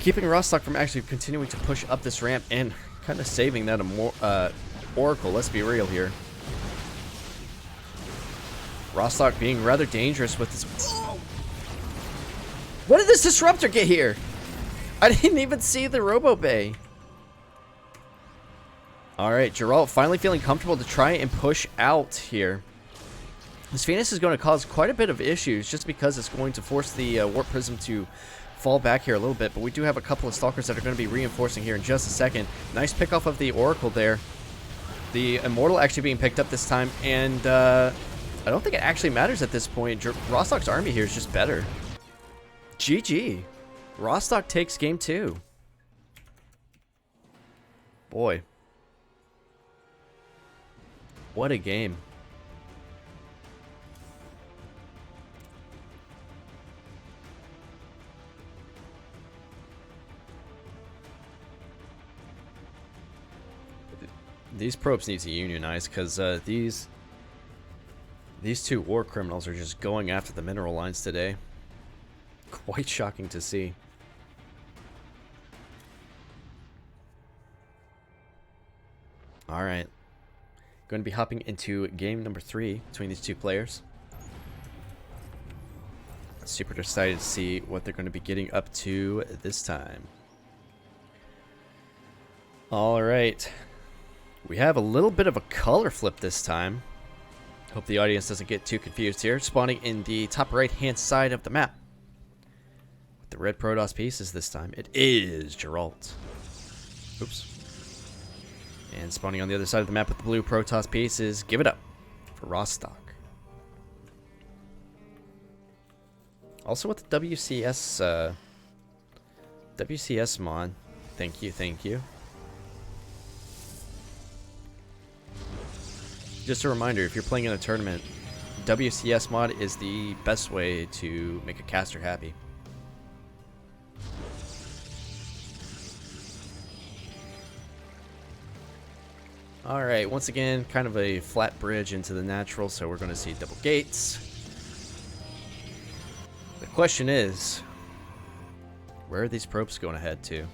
Keeping Rostock from actually continuing to push up this ramp and kind of saving that Oracle. Let's be real here. Rostock being rather dangerous with this... Oh! What did this Disruptor get here? I didn't even see the Robo Bay. Alright, Geralt finally feeling comfortable to try and push out here. This Phoenix is going to cause quite a bit of issues just because it's going to force the Warp Prism to fall back here a little bit. But we do have a couple of Stalkers that are going to be reinforcing here in just a second. Nice pick off of the Oracle there. The Immortal actually being picked up this time. And I don't think it actually matters at this point. Rostock's army here is just better. GG. Rostock takes game 2. Boy. What a game. These probes need to unionize because these two war criminals are just going after the mineral lines today. Quite shocking to see. Alright. Going to be hopping into game number 3 between these two players. Super excited to see what they're going to be getting up to this time. Alright. We have a little bit of a color flip this time. Hope the audience doesn't get too confused here. Spawning in the top right hand side of the map. With the red Protoss pieces this time. It is Geralt. Oops. And spawning on the other side of the map with the blue Protoss pieces. Give it up for Rostock. Also with the WCS mod. Thank you, thank you. Just a reminder, if you're playing in a tournament, WCS mod is the best way to make a caster happy. Alright, once again, kind of a flat bridge into the natural, so we're going to see double gates. The question is, where are these probes going to head to?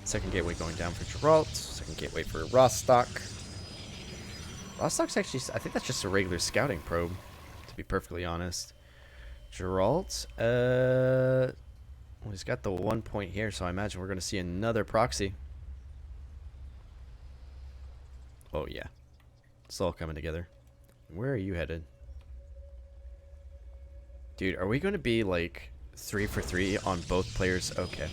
Second gateway going down for Geralt. Second gateway for Rostock. Rostock's actually, I think that's just a regular scouting probe, to be perfectly honest. Geralt, well, he's got the 1 point here, so I imagine we're going to see another proxy. Oh, yeah. It's all coming together. Where are you headed? Dude, are we going to be, like, 3 for 3 on both players? Okay.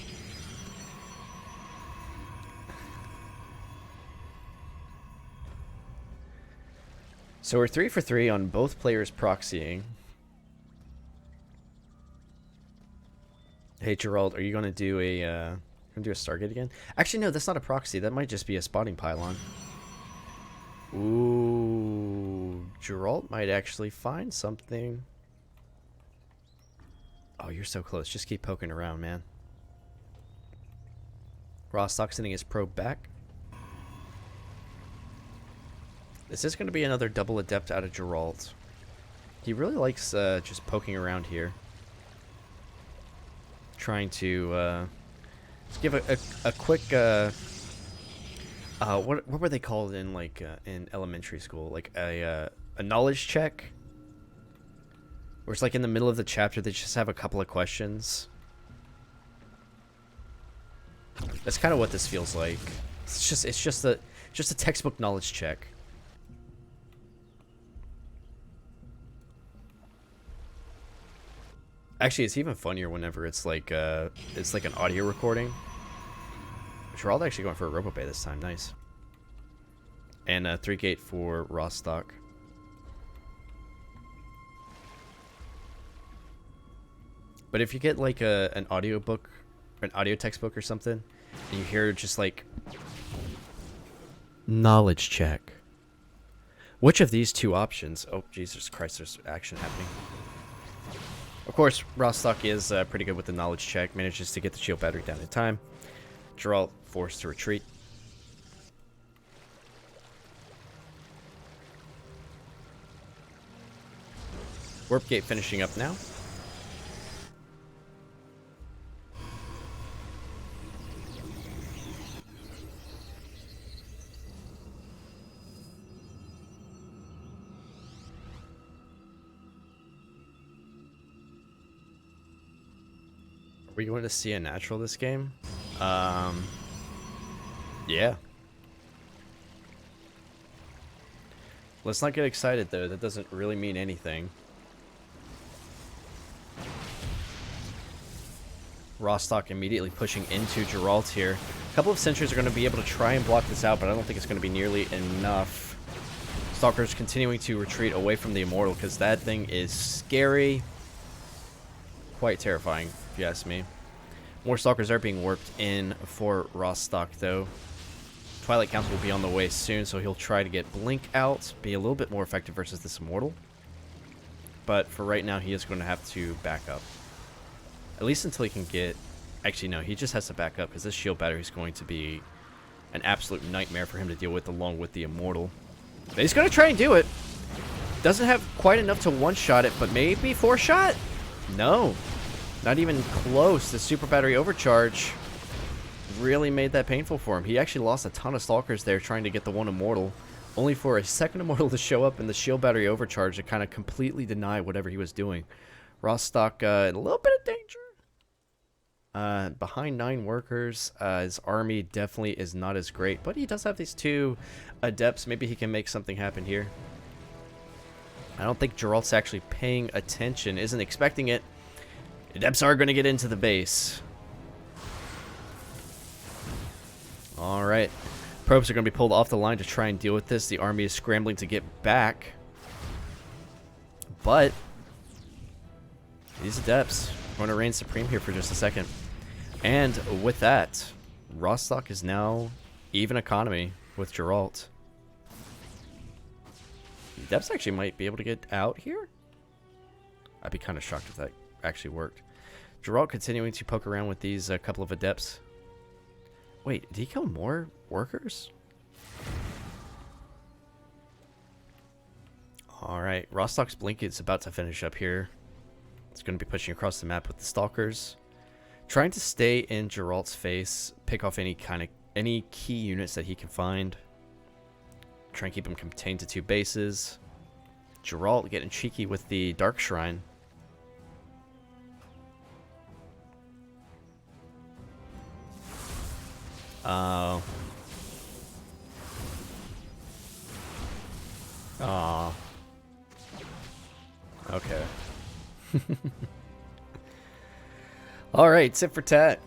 So we're 3 for 3 on both players proxying. Hey Gerald, are you gonna do a Stargate again? Actually, no, that's not a proxy. That might just be a spotting pylon. Ooh, Gerald might actually find something. Oh, you're so close. Just keep poking around, man. Rostock sending his probe back. This is going to be another double adept out of Gerald. He really likes just poking around here. Trying to just give a quick what were they called in like in elementary school? Like a knowledge check, where it's like in the middle of the chapter they just have a couple of questions. That's kind of what this feels like. It's just a textbook knowledge check. Actually, it's even funnier whenever it's like an audio recording. Gerald actually going for a Robobay this time. Nice. And 3-gate for Rostock. But if you get like an audio book, or an audio textbook or something, and you hear just like knowledge check. Which of these two options? Oh, Jesus Christ, there's action happening. Of course, Rostock is pretty good with the knowledge check. Manages to get the shield battery down in time. Gerald forced to retreat. Warp gate finishing up now. Are we going to see a natural this game? Yeah. Let's not get excited though. That doesn't really mean anything. Rostock immediately pushing into Geralt here. A couple of sentries are going to be able to try and block this out, but I don't think it's going to be nearly enough. Stalker's continuing to retreat away from the Immortal because that thing is scary. Quite terrifying, if you ask me. More Stalkers are being warped in for Rostock, though. Twilight Council will be on the way soon, so he'll try to get Blink out, be a little bit more effective versus this Immortal. But for right now, he is going to have to back up. At least until he can get... Actually, no, he just has to back up, because this shield battery is going to be an absolute nightmare for him to deal with, along with the Immortal. But he's going to try and do it. Doesn't have quite enough to one-shot it, but maybe four-shot? No. Not even close. The super battery overcharge really made that painful for him. He actually lost a ton of Stalkers there trying to get the one Immortal, only for a second Immortal to show up and the shield battery overcharge to kind of completely deny whatever he was doing. Rostock in a little bit of danger. Behind 9 workers. His army definitely is not as great, but he does have these 2 adepts. Maybe he can make something happen here. I don't think Geralt's actually paying attention, isn't expecting it. Adepts are going to get into the base. Alright. Probes are going to be pulled off the line to try and deal with this. The army is scrambling to get back. But these adepts are going to reign supreme here for just a second. And with that, Rostock is now even economy with Geralt. The adepts actually might be able to get out here. I'd be kind of shocked if that actually worked. Geralt continuing to poke around with these couple of adepts. Wait, did he kill more workers? Alright, Rostock's Blink is about to finish up here. It's going to be pushing across the map with the Stalkers. Trying to stay in Geralt's face, pick off any key units that he can find. Try and keep him contained to 2 bases. Geralt getting cheeky with the Dark Shrine. Oh. Aw. Okay. Alright, tit for tat.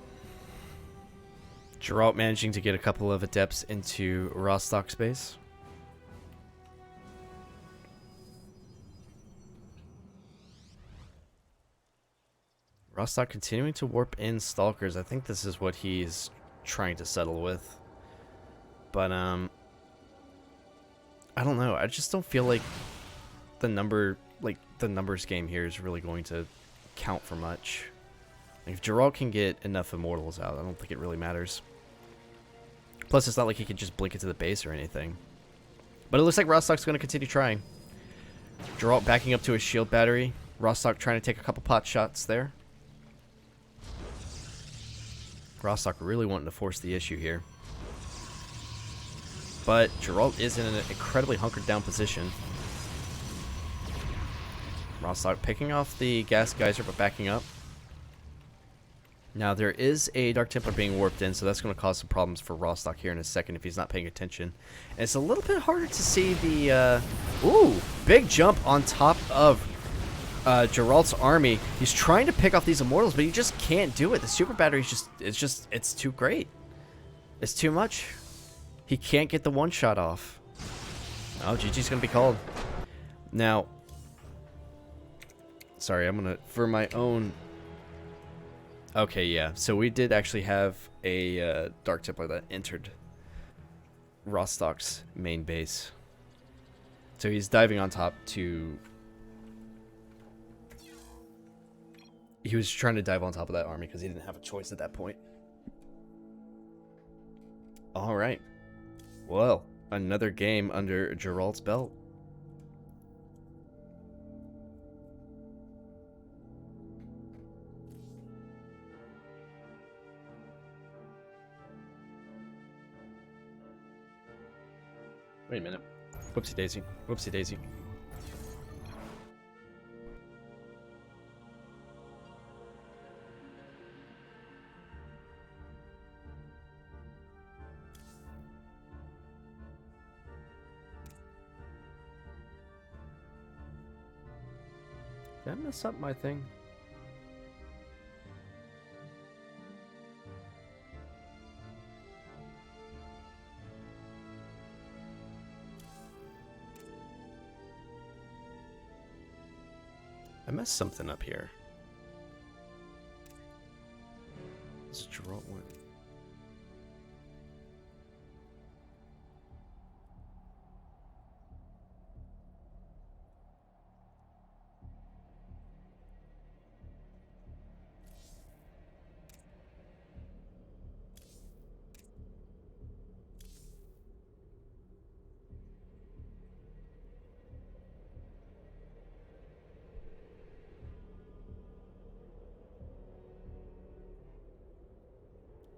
Geralt managing to get a couple of adepts into Rostock space. Rostock continuing to warp in Stalkers. I think this is what he's trying to settle with. But, I don't know. I just don't feel like the numbers game here is really going to count for much. If Geralt can get enough Immortals out, I don't think it really matters. Plus, it's not like he can just blink it to the base or anything. But it looks like Rostock's going to continue trying. Geralt backing up to his shield battery. Rostock trying to take a couple pot shots there. Rostock really wanting to force the issue here. But Geralt is in an incredibly hunkered down position. Rostock picking off the gas geyser but backing up. Now there is a Dark Templar being warped in, so that's going to cause some problems for Rostock here in a second if he's not paying attention. And it's a little bit harder to see the... Ooh! Big jump on top of Geralt's army. He's trying to pick off these Immortals, but he just can't do it. The super battery's it's too great. It's too much. He can't get the one shot off. Oh, GG's gonna be called. Now, sorry, I'm gonna, for my own... Okay, yeah, so we did actually have a Dark Templar that entered Rostock's main base. So he's diving on top to... He was trying to dive on top of that army because he didn't have a choice at that point. Alright. Well, another game under Geralt's belt. Wait a minute. Whoopsie daisy. Whoopsie daisy. Did I mess up my thing? I messed something up here. This is Geralt one.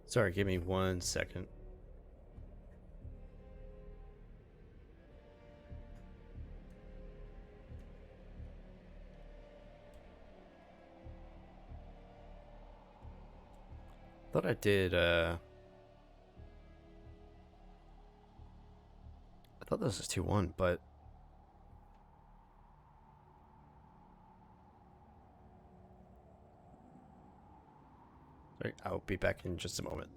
Sorry, give me 1 second. Thought I did, I thought this was 2-1, but... Sorry, I'll be back in just a moment.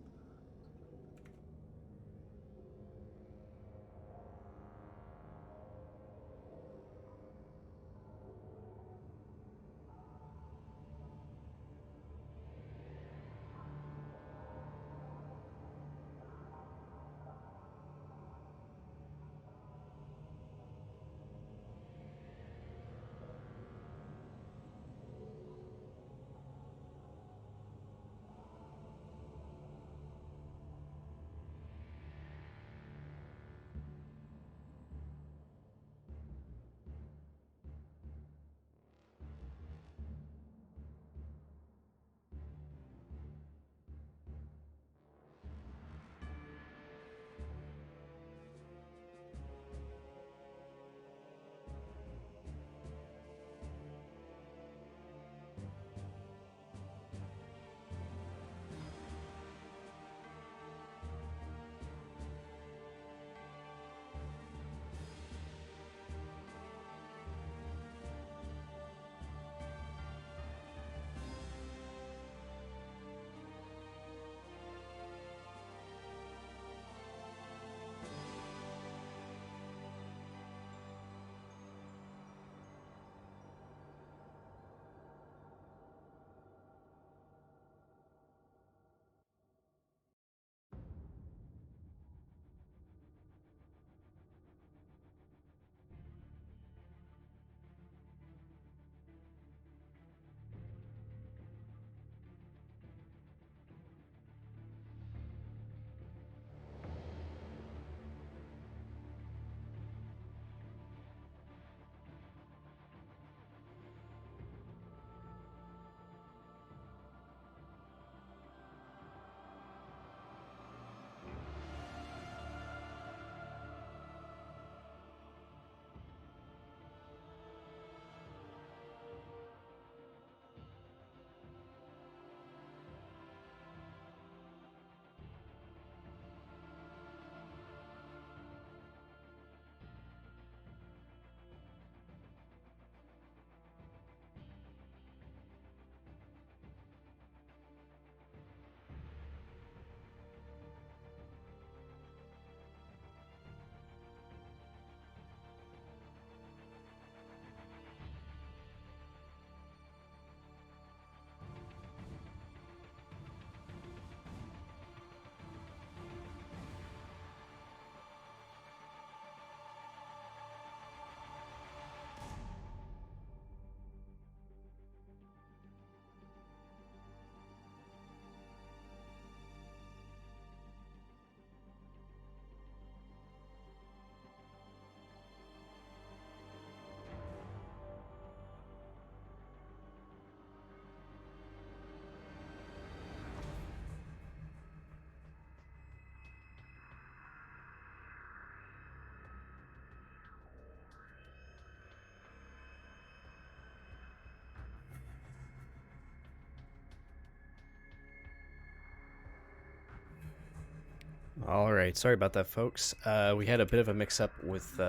Alright, sorry about that, folks. We had a bit of a mix-up with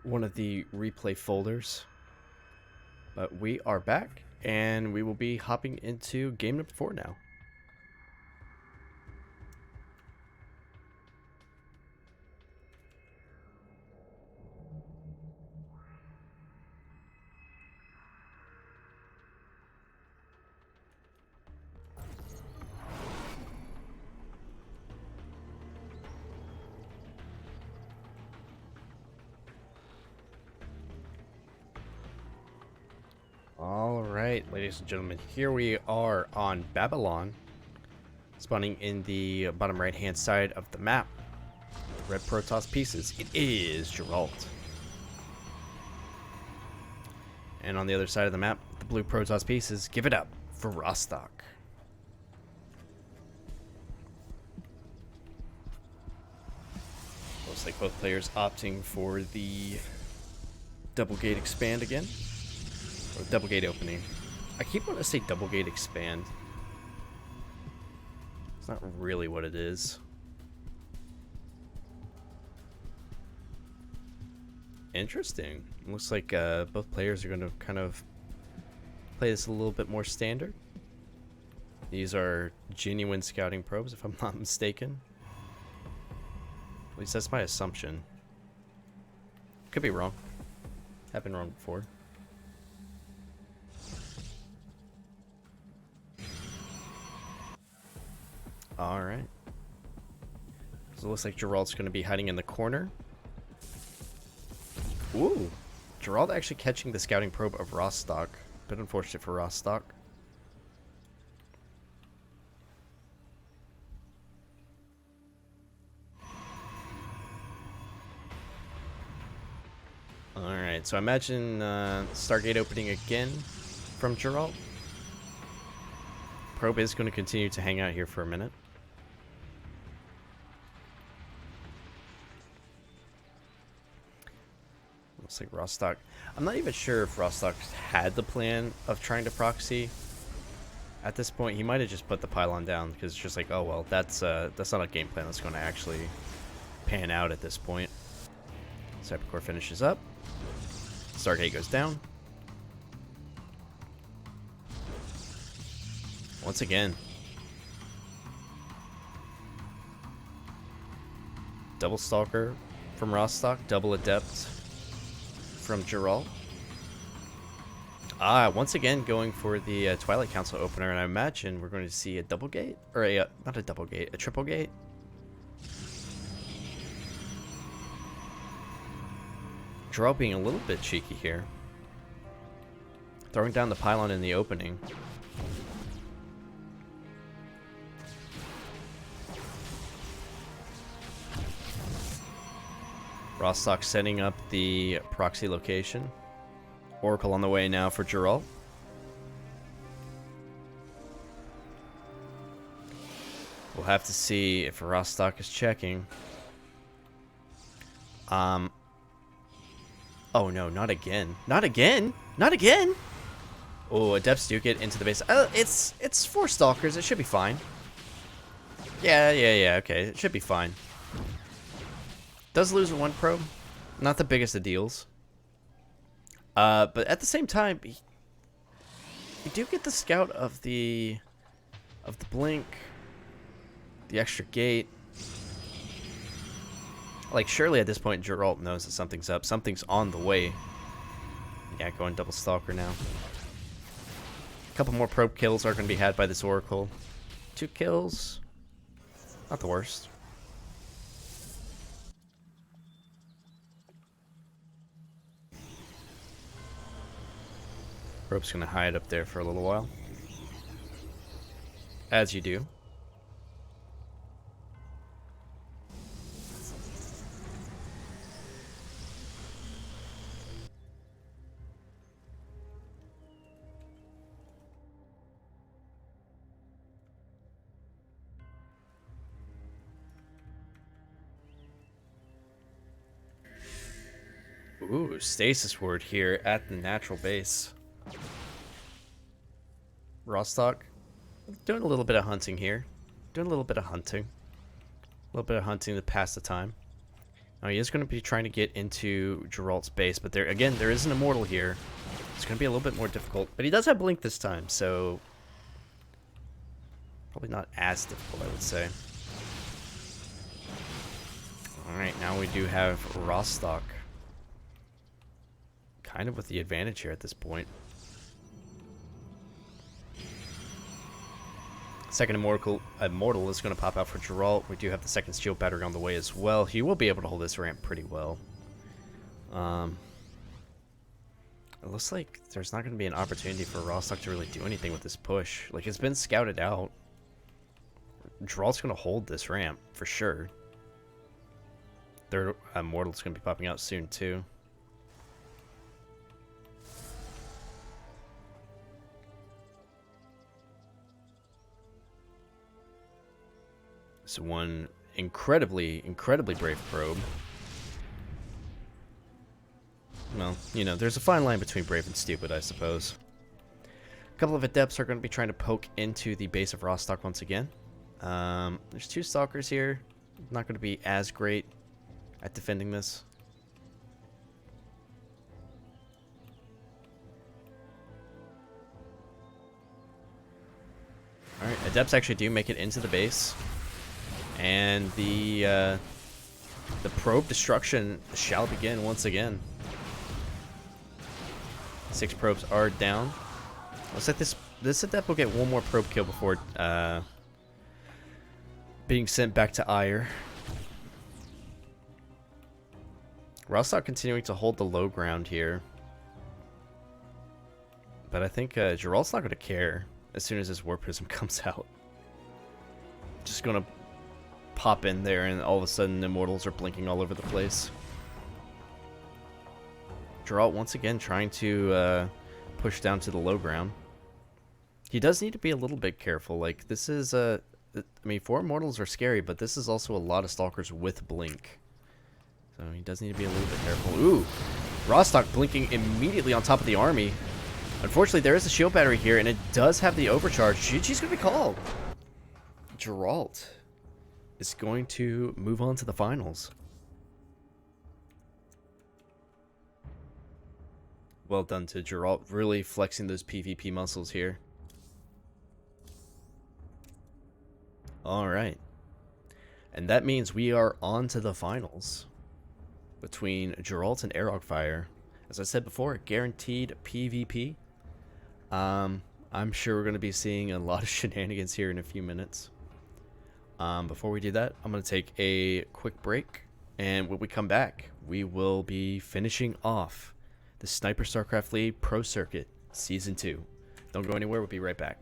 one of the replay folders. But we are back, and we will be hopping into game number 4 now. Alright, ladies and gentlemen, here we are on Babylon, spawning in the bottom right hand side of the map. Red Protoss pieces, it is Geralt. And on the other side of the map, the blue Protoss pieces, give it up for Rostock. Looks like both players opting for the double gate expand again. Or double gate opening. I keep wanting to say double gate expand. It's not really what it is. Interesting. Looks like both players are going to kind of play this a little bit more standard. These are genuine scouting probes, if I'm not mistaken. At least that's my assumption. Could be wrong. Have been wrong before. Alright. So it looks like Geralt's going to be hiding in the corner. Ooh. Geralt actually catching the scouting probe of Rostock. Bit unfortunate for Rostock. Alright, so I imagine Stargate opening again from Geralt. Probe is going to continue to hang out here for a minute. Looks like Rostock. I'm not even sure if Rostock had the plan of trying to proxy. At this point, he might have just put the pylon down because it's just like, oh well, that's not a game plan that's going to actually pan out at this point. Cybercore finishes up. Stargate goes down. Once again. Double Stalker from Rostock, double Adept from Geralt. Once again going for the Twilight Council opener, and I imagine we're going to see a double gate, or a not a double gate, a triple gate. Geralt being a little bit cheeky here, throwing down the pylon in the opening. Rostock setting up the proxy location. Oracle on the way now for Geralt. We'll have to see if Rostock is checking. Oh no, not again. Not again! Not again! Oh, Adepts do get into the base. It's 4 Stalkers, it should be fine. Yeah, okay, it should be fine. Does lose 1 probe. Not the biggest of deals. But at the same time, you do get the scout of the blink, the extra gate. Like, surely at this point, Geralt knows that something's up. Something's on the way. Yeah, going double Stalker now. A couple more probe kills are going to be had by this Oracle. 2 kills. Not the worst. Probe's gonna hide up there for a little while. As you do. Ooh, stasis ward here at the natural base. Rostock doing a little bit of hunting here. Doing a little bit of hunting. A little bit of hunting to pass the time. Now he is going to be trying to get into Geralt's base, but there again, there is an immortal here. It's going to be a little bit more difficult, but he does have blink this time, so probably not as difficult, I would say. All right, now we do have Rostock kind of with the advantage here at this point. Second immortal is going to pop out for Geralt. We do have the second shield battery on the way as well. He will be able to hold this ramp pretty well. It looks like there's not going to be an opportunity for Rostock to really do anything with this push. Like, it's been scouted out. Geralt's going to hold this ramp for sure. Third immortal's going to be popping out soon too. So one incredibly brave probe. Well, you know, there's a fine line between brave and stupid, I suppose. A couple of adepts are going to be trying to poke into the base of Rostock once again. There's two stalkers here. Not going to be as great at defending this. Alright, adepts actually do make it into the base. And the probe destruction shall begin once again. 6 probes are down. Looks like this adept will get one more probe kill before being sent back to Ire. Rostock continuing to hold the low ground here. But I think Geralt's not going to care as soon as his War Prism comes out. Just going to pop in there and all of a sudden the Immortals are blinking all over the place. Geralt once again trying to push down to the low ground. He does need to be a little bit careful. Like, this is I mean, 4 Immortals are scary, but this is also a lot of Stalkers with blink. So he does need to be a little bit careful. Ooh! Rostock blinking immediately on top of the army. Unfortunately, there is a shield battery here, and it does have the overcharge. GG's going to be called. Geralt is going to move on to the finals. Well done to Geralt, really flexing those PvP muscles here. Alright. And that means we are on to the finals between Geralt and Arogfire. As I said before, guaranteed PvP. I'm sure we're going to be seeing a lot of shenanigans here in a few minutes. Before we do that, I'm going to take a quick break. And when we come back, we will be finishing off the Sniper StarCraft League Pro Circuit Season 2. Don't go anywhere, we'll be right back.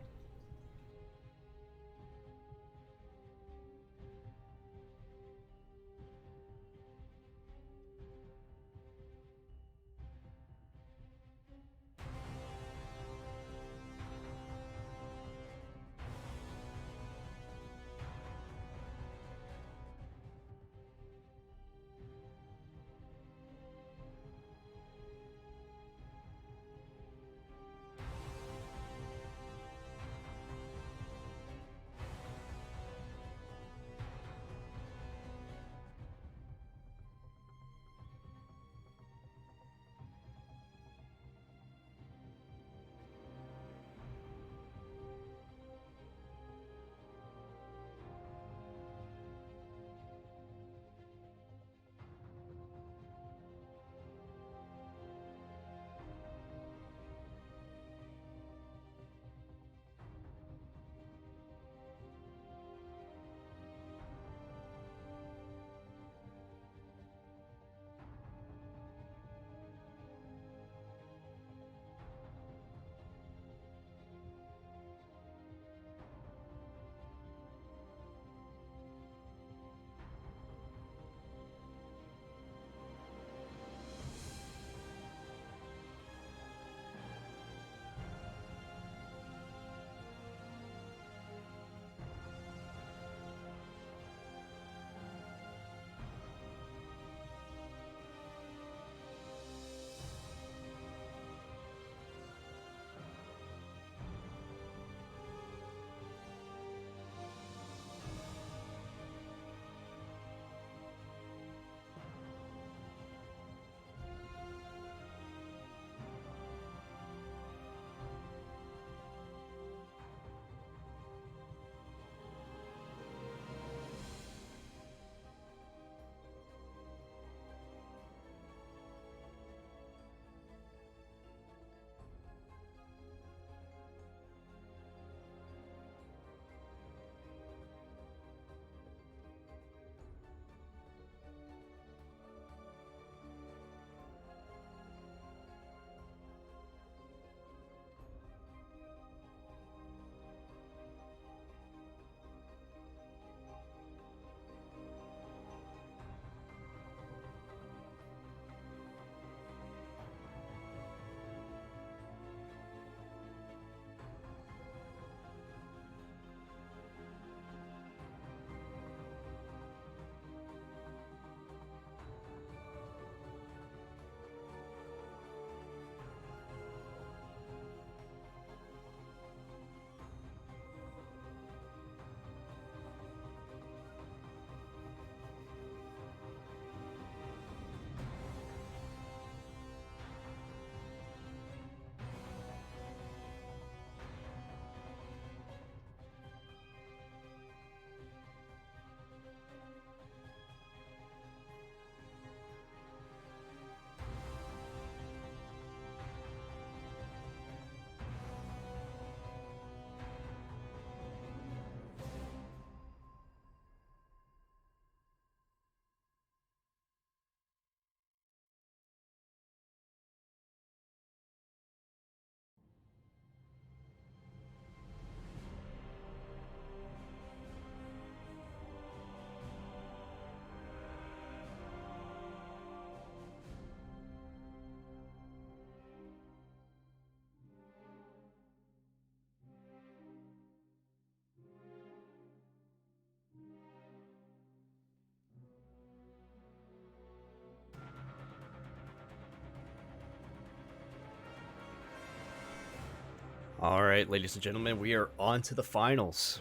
All right, ladies and gentlemen, we are on to the finals.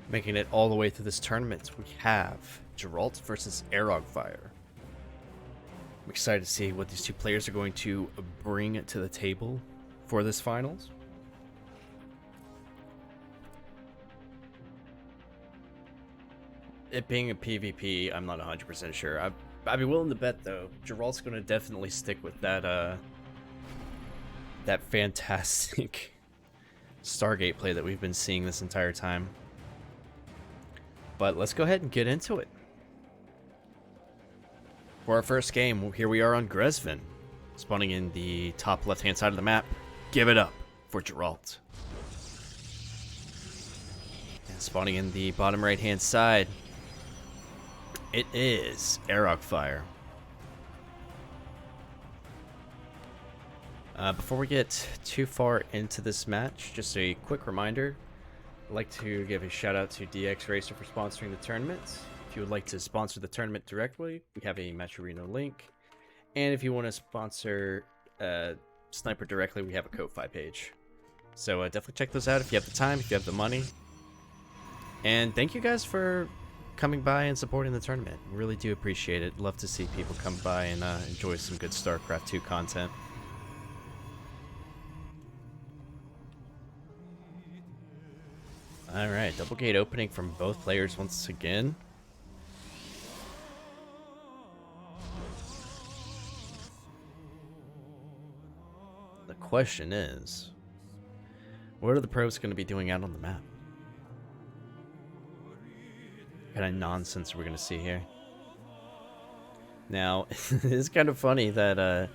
Making it all the way through this tournament, we have Geralt versus Arogfire. I'm excited to see what these two players are going to bring to the table for this finals. It being a PvP, I'm not 100% sure. I'd be willing to bet, though, Geralt's going to definitely stick with that that fantastic Stargate play that we've been seeing this entire time. But let's go ahead and get into it. For our first game, here we are on Gresvin, spawning in the top left-hand side of the map. Give it up for Geralt. And spawning in the bottom right-hand side, it is Arogfire. Before we get too far into this match, just a quick reminder. I'd like to give a shout out to DXRacer for sponsoring the tournament. If you would like to sponsor the tournament directly, we have a Match Arena link. And if you want to sponsor Sniper directly, we have a Ko-Fi page. So definitely check those out if you have the time, if you have the money. And thank you guys for coming by and supporting the tournament. Really do appreciate it. Love to see people come by and enjoy some good StarCraft 2 content. Alright, double gate opening from both players once again. The question is, what are the pros going to be doing out on the map? What kind of nonsense are we going to see here? Now, it's kind of funny that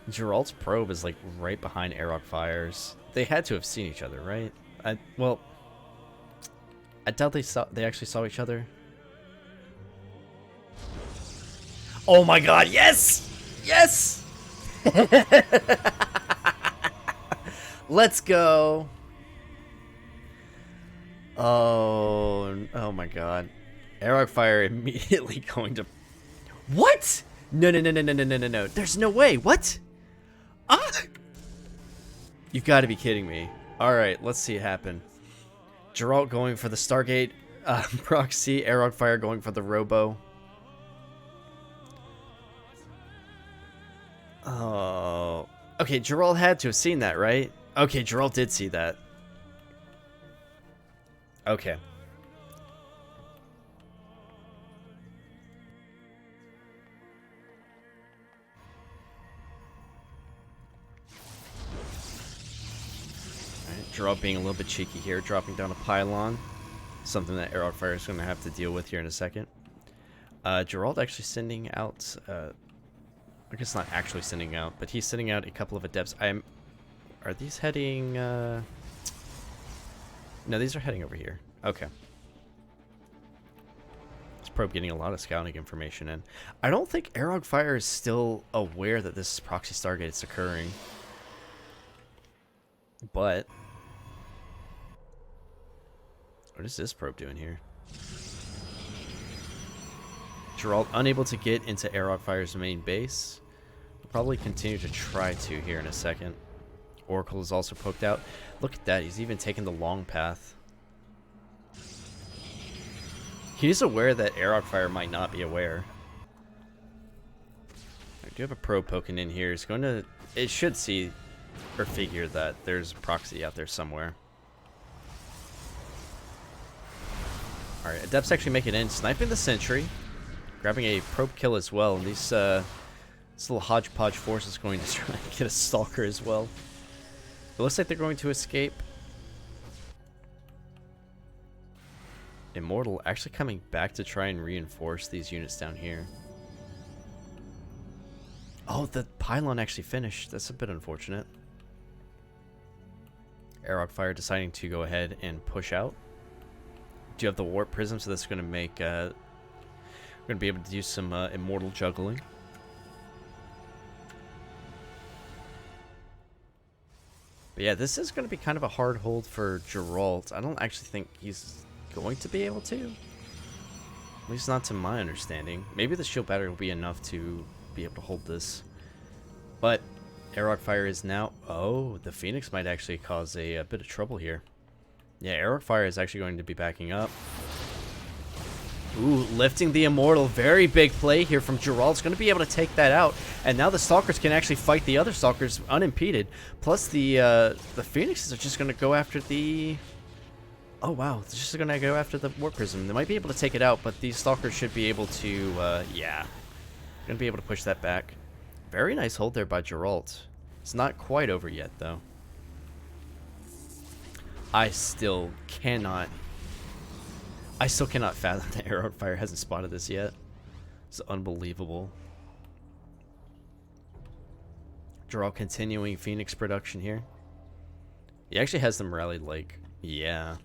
Geralt's probe is like right behind Arogfire's. They had to have seen each other, right? Well, I doubt they actually saw each other. Oh my god, yes! Yes! Let's go. Oh my god. Arogfire immediately going to... What? No. There's no way. What? Ah! You've got to be kidding me. Alright, let's see it happen. Geralt going for the Stargate proxy. Arogfire going for the Robo. Oh. Okay, Geralt had to have seen that, right? Okay, Geralt did see that. Okay. Geralt being a little bit cheeky here, dropping down a pylon. Something that Arogfire is going to have to deal with here in a second. Geralt actually sending out... I guess not actually sending out, but he's sending out a couple of adepts. Are these heading... No, these are heading over here. Okay. This probe getting a lot of scouting information in. I don't think Arogfire is still aware that this proxy Stargate is occurring. But... what is this probe doing here? Geralt unable to get into Arogfire's main base. We'll probably continue to try to here in a second. Oracle is also poked out. Look at that, he's even taken the long path. He's aware that Arogfire might not be aware. I do have a probe poking in here. It's going to... it should see or figure that there's a proxy out there somewhere. Alright, Adepts actually make it in, sniping the sentry, grabbing a probe kill as well, and this little hodgepodge force is going to try and get a stalker as well. It looks like they're going to escape. Immortal actually coming back to try and reinforce these units down here. Oh, the pylon actually finished. That's a bit unfortunate. Arogfire deciding to go ahead and push out. Do you have the warp prism, so that's going to make we're going to be able to do some immortal juggling. But yeah, this is going to be kind of a hard hold for Geralt. I don't actually think he's going to be able to, at least not to my understanding. Maybe the shield battery will be enough to be able to hold this, but Airlock Fire is now... Oh, the Phoenix might actually cause a bit of trouble here. Yeah, Airlock Fire is actually going to be backing up. Ooh, lifting the Immortal. Very big play here from Geralt's going to be able to take that out. And now the Stalkers can actually fight the other Stalkers unimpeded. Plus the Phoenixes are just going to go after the... Oh, wow. They're just going to go after the Warp Prism. They might be able to take it out, but these Stalkers should be able to... yeah. Going to be able to push that back. Very nice hold there by Geralt. It's not quite over yet, though. I still cannot fathom that Airlock Fire hasn't spotted this yet. It's unbelievable. Geralt continuing Phoenix production here. He actually has them rallied like, yeah.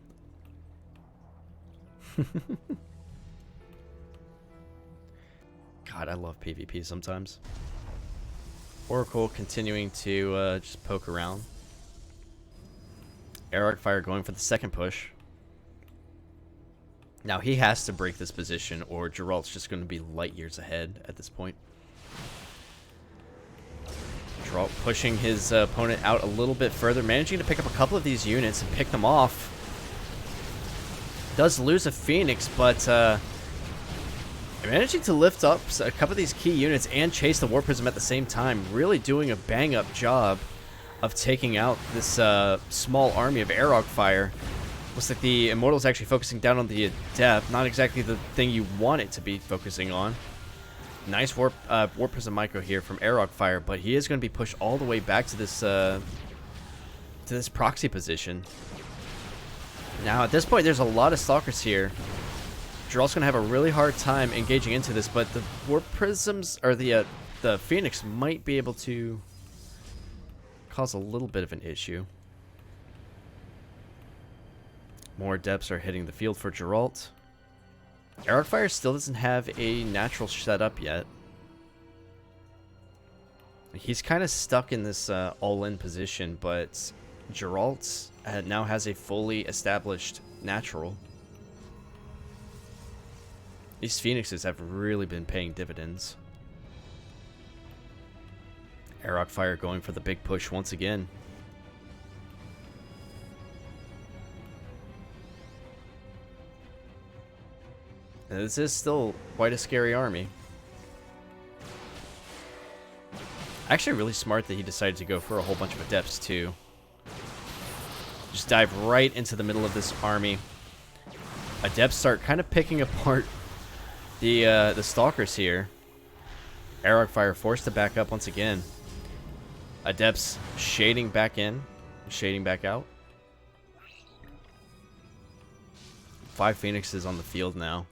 God, I love PvP sometimes. Oracle continuing to just poke around. Airlock Fire going for the second push. Now he has to break this position or Geralt's just going to be light years ahead at this point. Geralt pushing his opponent out a little bit further, managing to pick up a couple of these units and pick them off. Does lose a Phoenix, but managing to lift up a couple of these key units and chase the Warp Prism at the same time. Really doing a bang-up job of taking out this small army of Airlock Fire. Looks like the Immortal's actually focusing down on the Adept. Not exactly the thing you want it to be focusing on. Nice Warp Prism Micro here from Airlock Fire, but he is going to be pushed all the way back to this proxy position. Now, at this point, there's a lot of Stalkers here. Geralt's going to have a really hard time engaging into this, but the Warp Prisms, or the Phoenix might be able to cause a little bit of an issue. More Adepts are hitting the field for Geralt. Airlock Fire still doesn't have a natural set up yet. He's kind of stuck in this all-in position, but Geralt now has a fully established natural. These Phoenixes have really been paying dividends. Airlock Fire going for the big push once again. And this is still quite a scary army. Actually really smart that he decided to go for a whole bunch of Adepts too. Just dive right into the middle of this army. Adepts start kind of picking apart the Stalkers here. Airlock Fire forced to back up once again. Adepts shading back in, shading back out. 5 Phoenixes on the field now.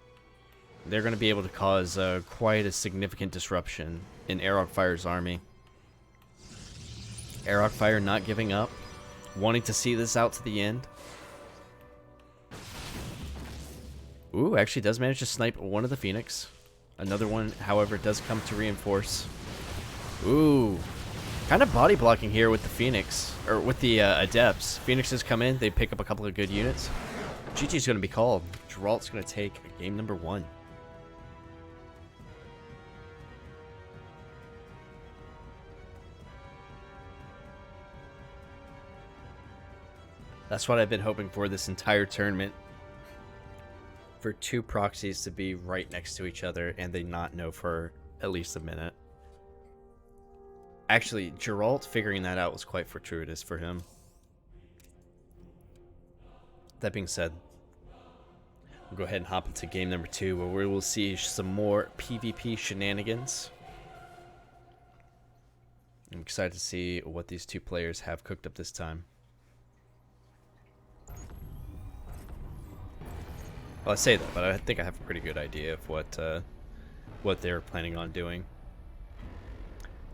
They're going to be able to cause quite a significant disruption in Airlock Fire's army. Airlock Fire not giving up, wanting to see this out to the end. Ooh, actually does manage to snipe one of the Phoenix. Another one, however, does come to reinforce. Ooh, kind of body blocking here with the Phoenix, or with the Adepts. Phoenixes come in, they pick up a couple of good units. GG's going to be called. Geralt's going to take game number 1. That's what I've been hoping for this entire tournament. For 2 proxies to be right next to each other and they not know for at least a minute. Actually, Geralt figuring that out was quite fortuitous for him. That being said, we'll go ahead and hop into game number 2 where we will see some more PvP shenanigans. I'm excited to see what these 2 players have cooked up this time. Well, I say that, but I think I have a pretty good idea of what they're planning on doing.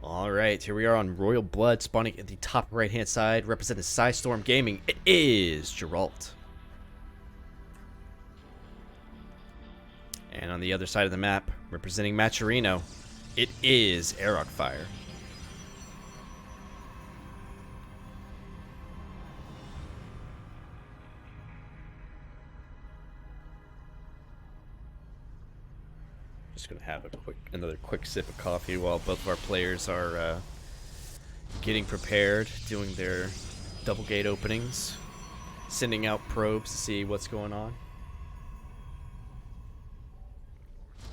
Alright, here we are on Royal Blood, spawning at the top right-hand side, representing Psystorm Gaming. It is Geralt. And on the other side of the map, representing Maturino, it is Airlock Fire. Just gonna have another quick sip of coffee while both of our players are getting prepared, doing their double gate openings, sending out probes to see what's going on.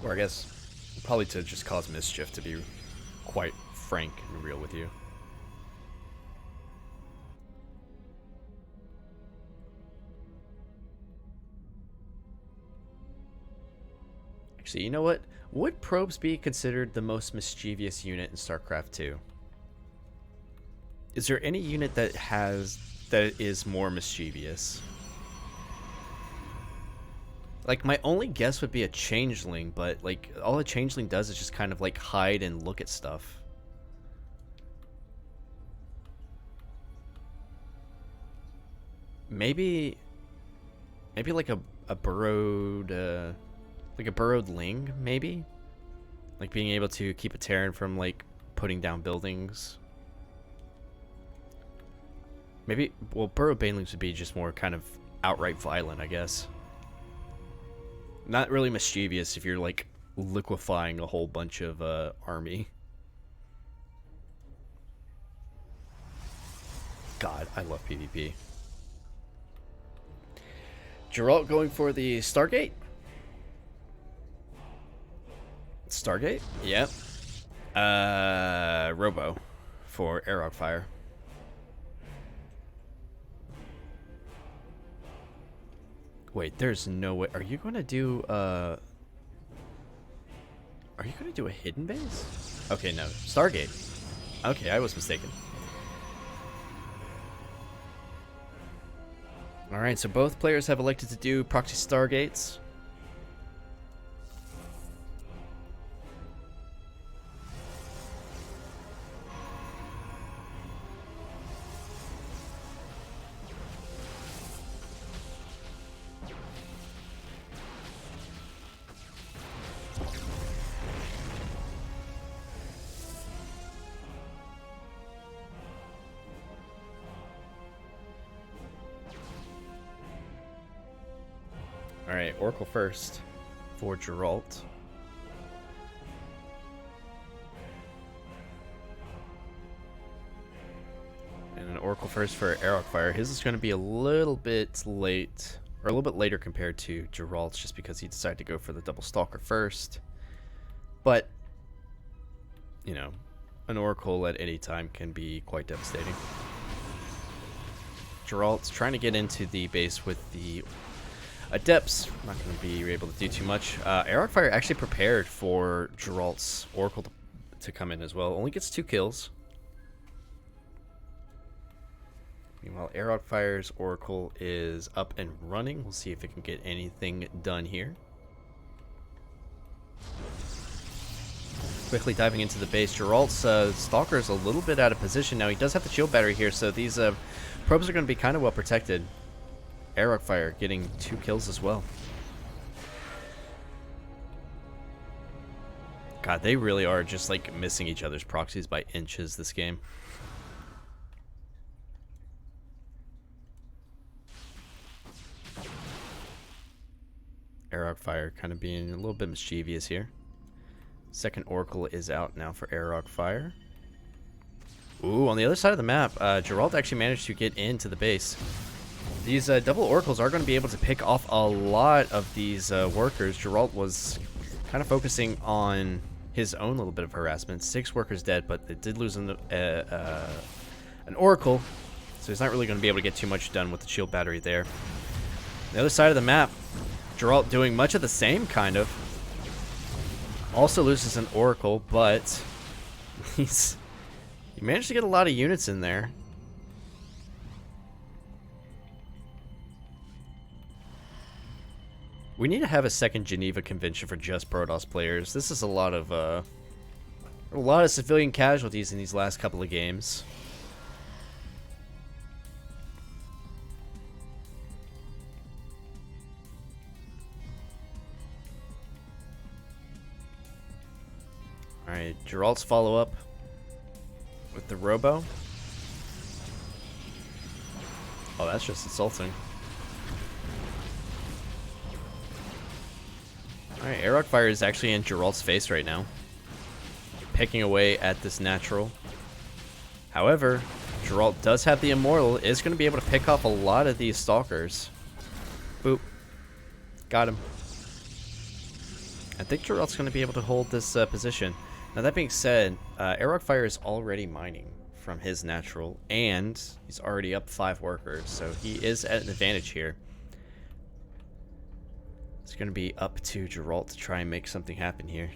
Or I guess probably to just cause mischief, to be quite frank and real with you. Actually, you know what? Would probes be considered the most mischievous unit in StarCraft 2? Is there any unit that is more mischievous? Like, my only guess would be a changeling, but like all a changeling does is just kind of like hide and look at stuff. Maybe like a burrowed like a burrowed ling, maybe? Like being able to keep a Terran from like putting down buildings. Maybe, well, burrowed banelings would be just more kind of outright violent, I guess. Not really mischievous if you're like liquefying a whole bunch of army. God, I love PvP. Geralt going for the Stargate? Stargate? Yep. Robo for Airlock Fire. Wait, there's no way. Are you gonna do a hidden base? Okay, no. Stargate. Okay, I was mistaken. Alright, so both players have elected to do proxy Stargates. Alright, Oracle first for Geralt. And an Oracle first for Airlock Fire. His is going to be a little bit late, or a little bit later compared to Geralt's, just because he decided to go for the double Stalker first. But, you know, an Oracle at any time can be quite devastating. Geralt's trying to get into the base with the Adepts. Not going to be able to do too much. Airlock Fire actually prepared for Geralt's Oracle to come in as well. Only gets 2 kills. Meanwhile, Airlock Fire's Oracle is up and running. We'll see if it can get anything done here. Quickly diving into the base. Geralt's Stalker is a little bit out of position now. He does have the shield battery here, so these probes are going to be kind of well protected. Airlock Fire getting 2 kills as well. God, they really are just like missing each other's proxies by inches this game. Airlock Fire kind of being a little bit mischievous here. Second Oracle is out now for Airlock Fire. Ooh, on the other side of the map, Geralt actually managed to get into the base. These double Oracles are going to be able to pick off a lot of these workers. Geralt was kind of focusing on his own little bit of harassment. 6 workers dead, but it did lose an Oracle, so he's not really going to be able to get too much done with the shield battery there. The other side of the map, Geralt doing much of the same, kind of. Also loses an Oracle, but he managed to get a lot of units in there. We need to have a second Geneva convention for just Protoss players. This is a lot of civilian casualties in these last couple of games. Alright, Geralt's follow-up with the Robo. Oh, that's just insulting. Alright, Airlock Fire is actually in Geralt's face right now. Picking away at this natural. However, Geralt does have the Immortal, is going to be able to pick off a lot of these Stalkers. Boop. Got him. I think Geralt's going to be able to hold this position. Now that being said, Airrock Fire is already mining from his natural, and he's already up 5 workers, so he is at an advantage here. It's going to be up to Geralt to try and make something happen here.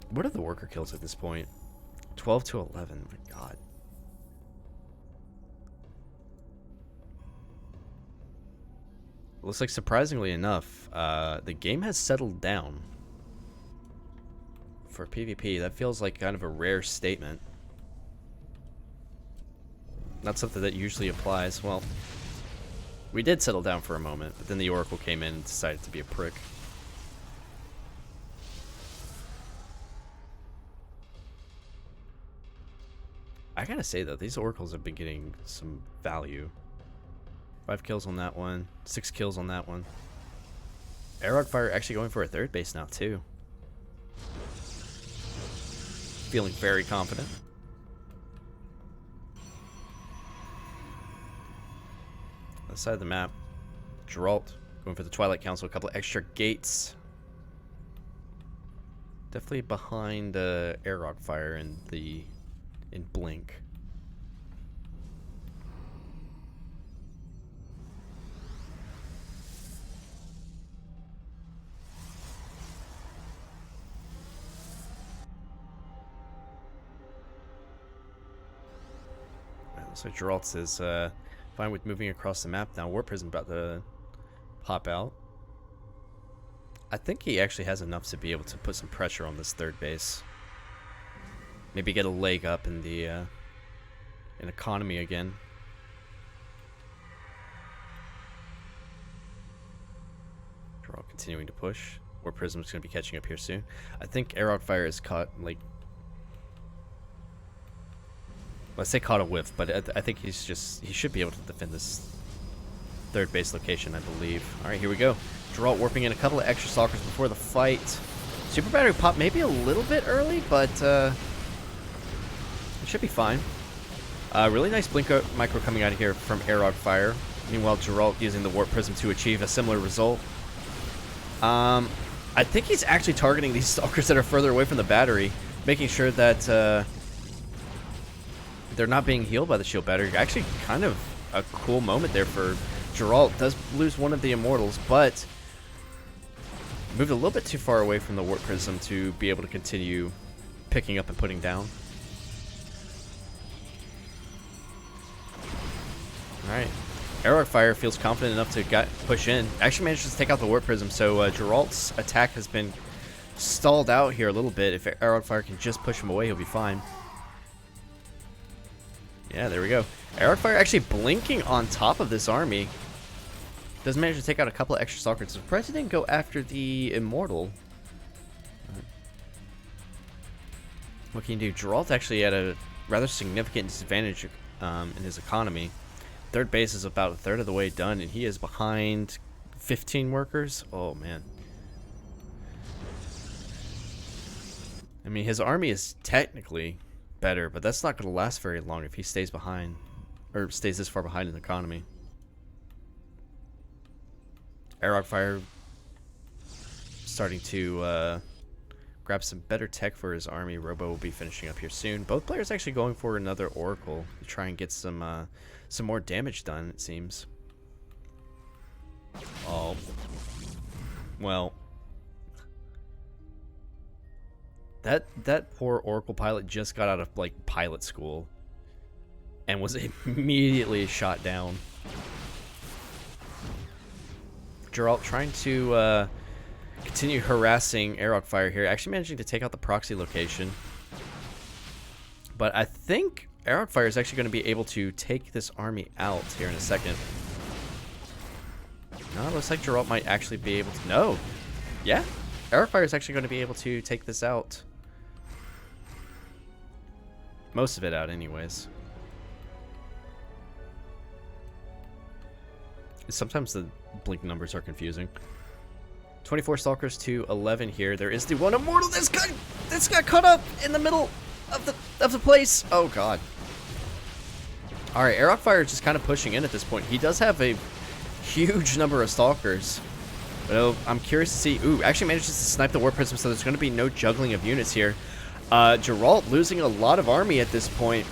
What are the worker kills at this point? 12 to 11. My god. Looks like, surprisingly enough, the game has settled down for PvP. That feels like kind of a rare statement. Not something that usually applies. Well, we did settle down for a moment, but then the Oracle came in and decided to be a prick. I gotta say though, these Oracles have been getting some value. 5 kills on that one, 6 kills on that one. Airrock Fire actually going for a 3rd base now too. Feeling very confident. Other side of the map, Geralt going for the Twilight Council, a couple of extra gates. Definitely behind Airrock Fire in Blink. So Geralt is fine with moving across the map now. War Prism about to pop out. I think he actually has enough to be able to put some pressure on this 3rd base. Maybe get a leg up in the in economy again. Geralt continuing to push. War Prism's going to be catching up here soon. I think Airrock Fire is caught, like, well, I say caught a whiff, but I think he should be able to defend this 3rd base location, I believe. Alright, here we go. Geralt warping in a couple of extra Stalkers before the fight. Super Battery pop maybe a little bit early, but it should be fine. Really nice Blink Micro coming out of here from Airrock Fire. Meanwhile, Geralt using the Warp Prism to achieve a similar result. I think he's actually targeting these Stalkers that are further away from the battery, making sure that they're not being healed by the shield battery. Actually, kind of a cool moment there for Geralt. Does lose one of the Immortals, but moved a little bit too far away from the Warp Prism to be able to continue picking up and putting down. Alright. Airrock Fire feels confident enough to push in. Actually manages to take out the Warp Prism, so Geralt's attack has been stalled out here a little bit. If Airrock Fire can just push him away, he'll be fine. Yeah, there we go. Airrock Fire actually blinking on top of this army. Does manage to take out a couple of extra Stalkers. Surprised he didn't go after the Immortal. What can you do? Geralt actually at a rather significant disadvantage in his economy. 3rd base is about a 1/3 of the way done, and he is behind 15 workers. Oh, man. I mean, his army is technically better, but that's not going to last very long if he stays behind, or stays this far behind in the economy. Airrock Fire starting to grab some better tech for his army. Robo will be finishing up here soon. Both players actually going for another Oracle to try and get some more damage done, it seems. Oh. Well. That poor Oracle pilot just got out of, like, pilot school and was immediately shot down. Geralt trying to continue harassing Airrock Fire here, actually managing to take out the proxy location. But I think Airrock Fire is actually going to be able to take this army out here in a second. No, it looks like Geralt might actually be able to... No! Yeah, Airrock Fire is actually going to be able to take this out. Most of it out anyways. Sometimes the blink numbers are confusing. 24 Stalkers to 11 here. There is the one Immortal that's got caught up in the middle of the That's a place! Oh, God. Alright, Airlock Fire is just kind of pushing in at this point. He does have a huge number of Stalkers. But I'm curious to see... Ooh, actually manages to snipe the Warp Prism, so there's going to be no juggling of units here. Geralt losing a lot of army at this point.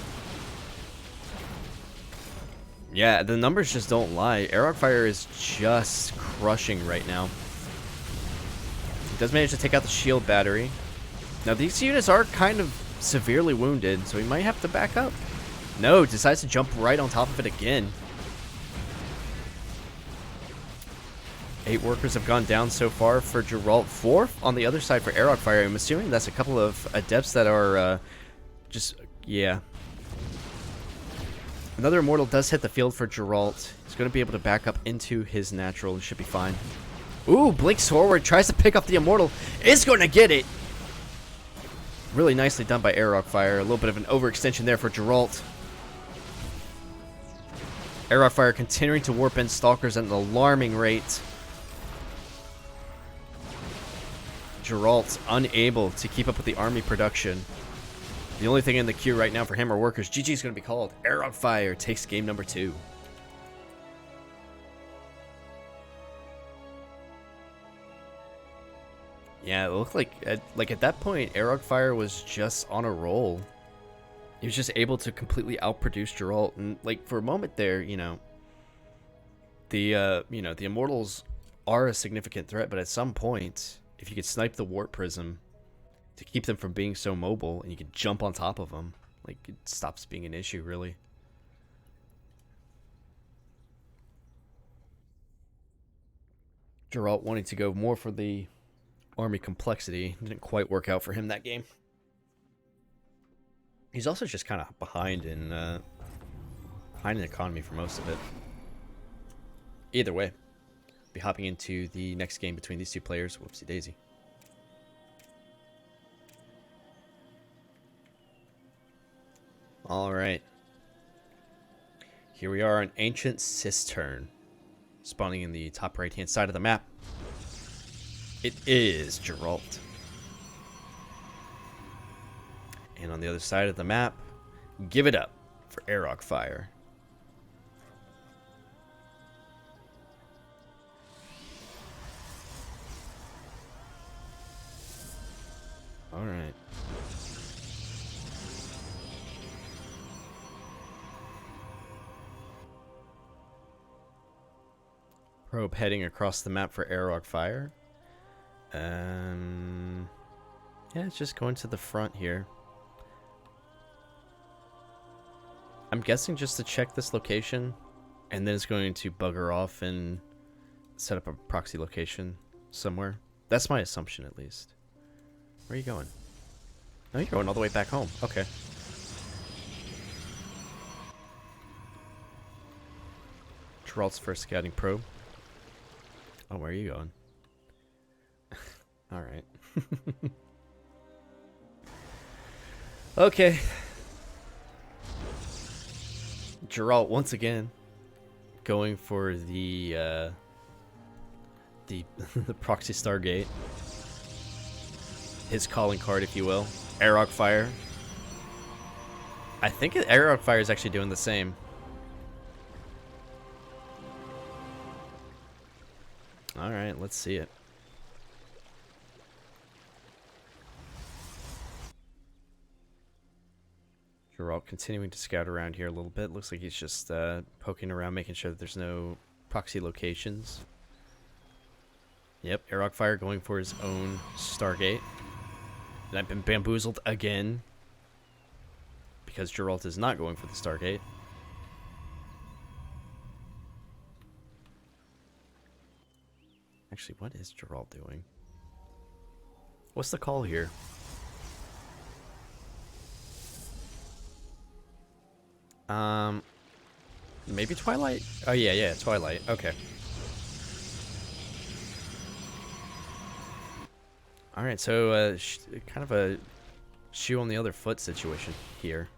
Yeah, the numbers just don't lie. Airlock Fire is just crushing right now. He does manage to take out the shield battery. Now, these units are kind of severely wounded, so he might have to back up. No, decides to jump right on top of it again. 8 workers have gone down so far for Geralt. 4 on the other side for Airlock Fire. I'm assuming that's a couple of adepts that are yeah. Another Immortal does hit the field for Geralt. He's going to be able to back up into his natural. He should be fine. Ooh, blinks forward. Tries to pick up the Immortal. Is going to get it. Really nicely done by Airlock Fire. A little bit of an overextension there for Geralt. Airlock Fire continuing to warp in Stalkers at an alarming rate. Geralt unable to keep up with the army production. The only thing in the queue right now for him are workers. GG is going to be called. Airlock Fire takes game number 2. Yeah, it looked like at that point, Airlock Fire was just on a roll. He was just able to completely outproduce Geralt, and like for a moment there, the Immortals are a significant threat, but at some point, if you could snipe the Warp Prism to keep them from being so mobile, and you could jump on top of them, like it stops being an issue, really. Geralt wanting to go more for the army complexity didn't quite work out for him that game. He's also just kind of behind in economy for most of it. Either way, be hopping into the next game between these two players. Whoopsie daisy. All right. Here we are on Ancient Cistern, spawning in the top right-hand side of the map. It is Geralt. And on the other side of the map, give it up for Airlock Fire. All right. Probe heading across the map for Airlock Fire. Yeah, it's just going to the front here. I'm guessing just to check this location, and then it's going to bugger off and set up a proxy location somewhere. That's my assumption, at least. Where are you going? No, you're going all the way back home. Okay. Geralt's first scouting probe. Oh, where are you going? Alright. Okay. Geralt once again going for the the proxy Stargate. His calling card, if you will. Airlock Fire. I think Airlock Fire is actually doing the same. Alright, let's see it. Geralt continuing to scout around here a little bit. Looks like he's just poking around, making sure that there's no proxy locations. Yep, Airlock Fire going for his own Stargate. And I've been bamboozled again, because Geralt is not going for the Stargate. Actually, what is Geralt doing? What's the call here? Maybe Twilight? Oh, yeah, Twilight. Okay. Alright, so, kind of a shoe on the other foot situation here.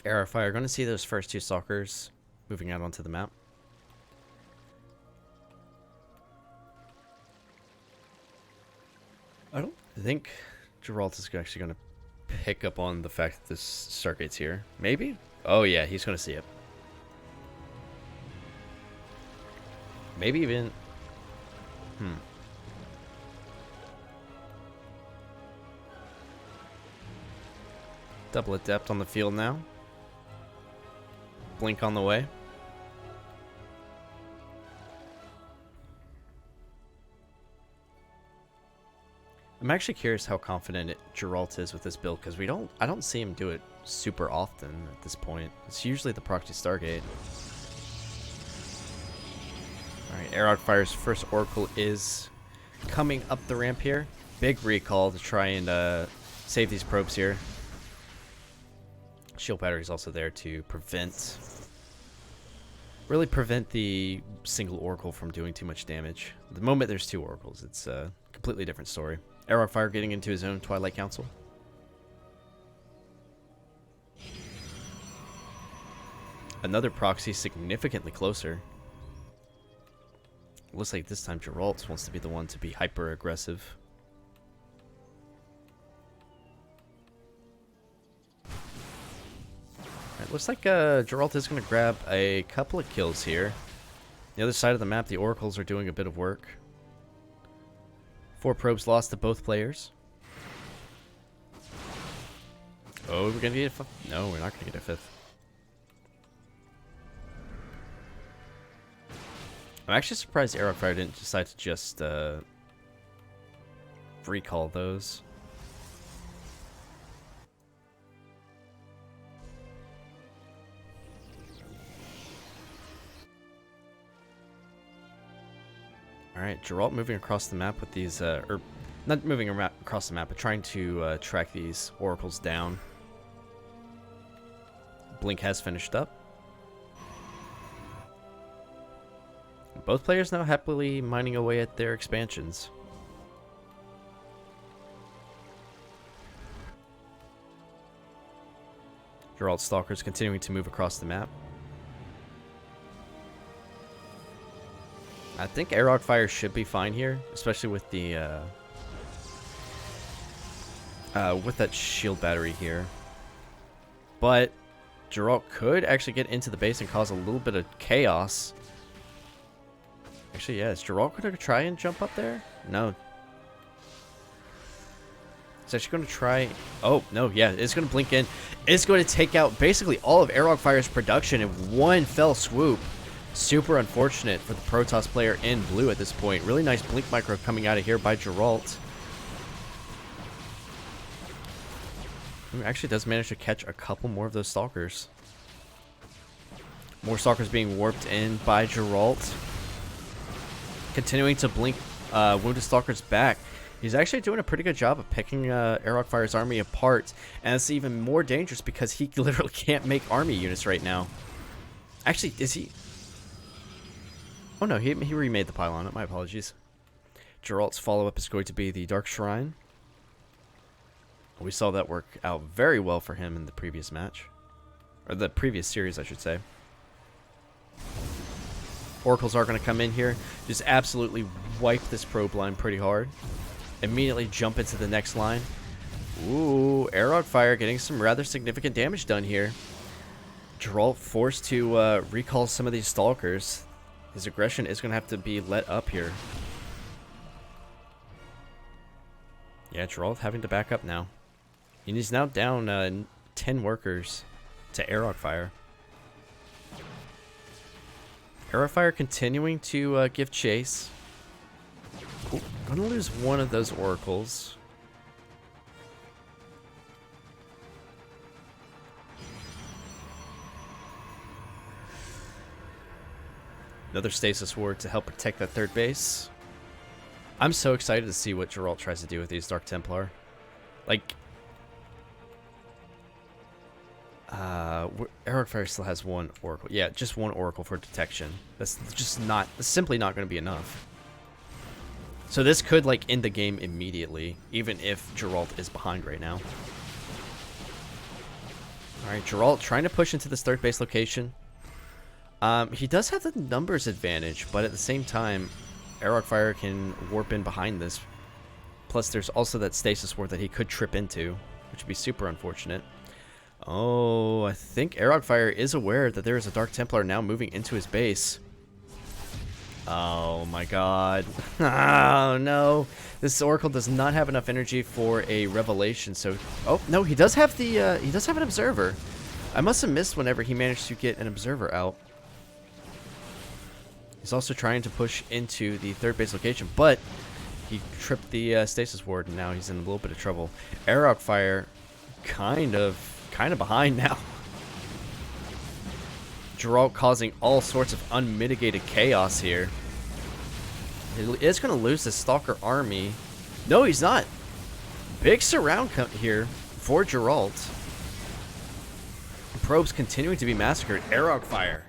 Airlock Fire, going to see those first two Stalkers moving out onto the map. I don't think Geralt is actually going to pick up on the fact that this Stargate's here. Maybe? Oh yeah, he's gonna see it. Maybe even... Double Adept on the field now. Blink on the way. I'm actually curious how confident Geralt is with this build, because I don't see him do it super often at this point. It's usually the proxy Stargate. Alright, Aerog Fire's first Oracle is coming up the ramp here. Big recall to try and save these probes here. Shield Battery is also there to really prevent the single Oracle from doing too much damage. The moment there's two Oracles, it's a completely different story. Aerog Fire getting into his own Twilight Council. Another proxy significantly closer. Looks like this time Geralt wants to be the one to be hyper aggressive. Alright, looks like Geralt is going to grab a couple of kills here. The other side of the map, the Oracles are doing a bit of work. 4 probes lost to both players. Oh, we're going to get a fifth? No, we're not going to get a fifth. I'm actually surprised Aerog Fire didn't decide to just recall those. Alright, Geralt moving across the map with these, or not moving across the map, but trying to track these Oracles down. Blink has finished up. Both players now happily mining away at their expansions. Geralt Stalkers continuing to move across the map. I think Aerog Fire should be fine here, especially with the with that shield battery here. But Geralt could actually get into the base and cause a little bit of chaos. Actually, yeah, is Geralt going to try and jump up there? No. It's actually going to try... Oh, no, yeah, it's going to blink in. It's going to take out basically all of Aerog Fire's production in one fell swoop. Super unfortunate for the Protoss player in blue at this point. Really nice blink micro coming out of here by Geralt. Who actually does manage to catch a couple more of those Stalkers. More Stalkers being warped in by Geralt. Continuing to blink Wounded Stalkers back. He's actually doing a pretty good job of picking Aerog Fire's army apart. And it's even more dangerous because he literally can't make army units right now. Actually, is he... Oh no, he remade the pylon. My apologies. Geralt's follow-up is going to be the Dark Shrine. We saw that work out very well for him in the previous match. Or the previous series, I should say. Oracles are going to come in here. Just absolutely wipe this probe line pretty hard. Immediately jump into the next line. Ooh, Aerog Fire getting some rather significant damage done here. Geralt forced to recall some of these Stalkers. His aggression is going to have to be let up here. Yeah, Geralt having to back up now. And he's now down 10 workers to Aerog Fire. Aerog Fire continuing to give chase. Ooh, gonna lose one of those Oracles. Another Stasis Ward to help protect that third base. I'm so excited to see what Geralt tries to do with these Dark Templar. Like... Aerog Fire still has one Oracle. Yeah, just one Oracle for detection. That's just not... That's simply not going to be enough. So this could, like, end the game immediately, even if Geralt is behind right now. Alright, Geralt trying to push into this third base location. He does have the numbers advantage, but at the same time, Aerog Fire can warp in behind this. Plus, there's also that Stasis Ward that he could trip into. which would be super unfortunate. Oh, I think Arogfire is aware that there is a Dark Templar now moving into his base. Oh my god. Oh no. This Oracle does not have enough energy for a revelation, so... Oh, no, he does have the, he does have an observer. I must have missed whenever he managed to get an observer out. He's also trying to push into the third base location, but he tripped the stasis ward, and now he's in a little bit of trouble. Arogfire kind of behind now. Geralt causing all sorts of unmitigated chaos here. He is going to lose his Stalker army. No, he's not. Big surround here for Geralt. Probes continuing to be massacred. Arogfire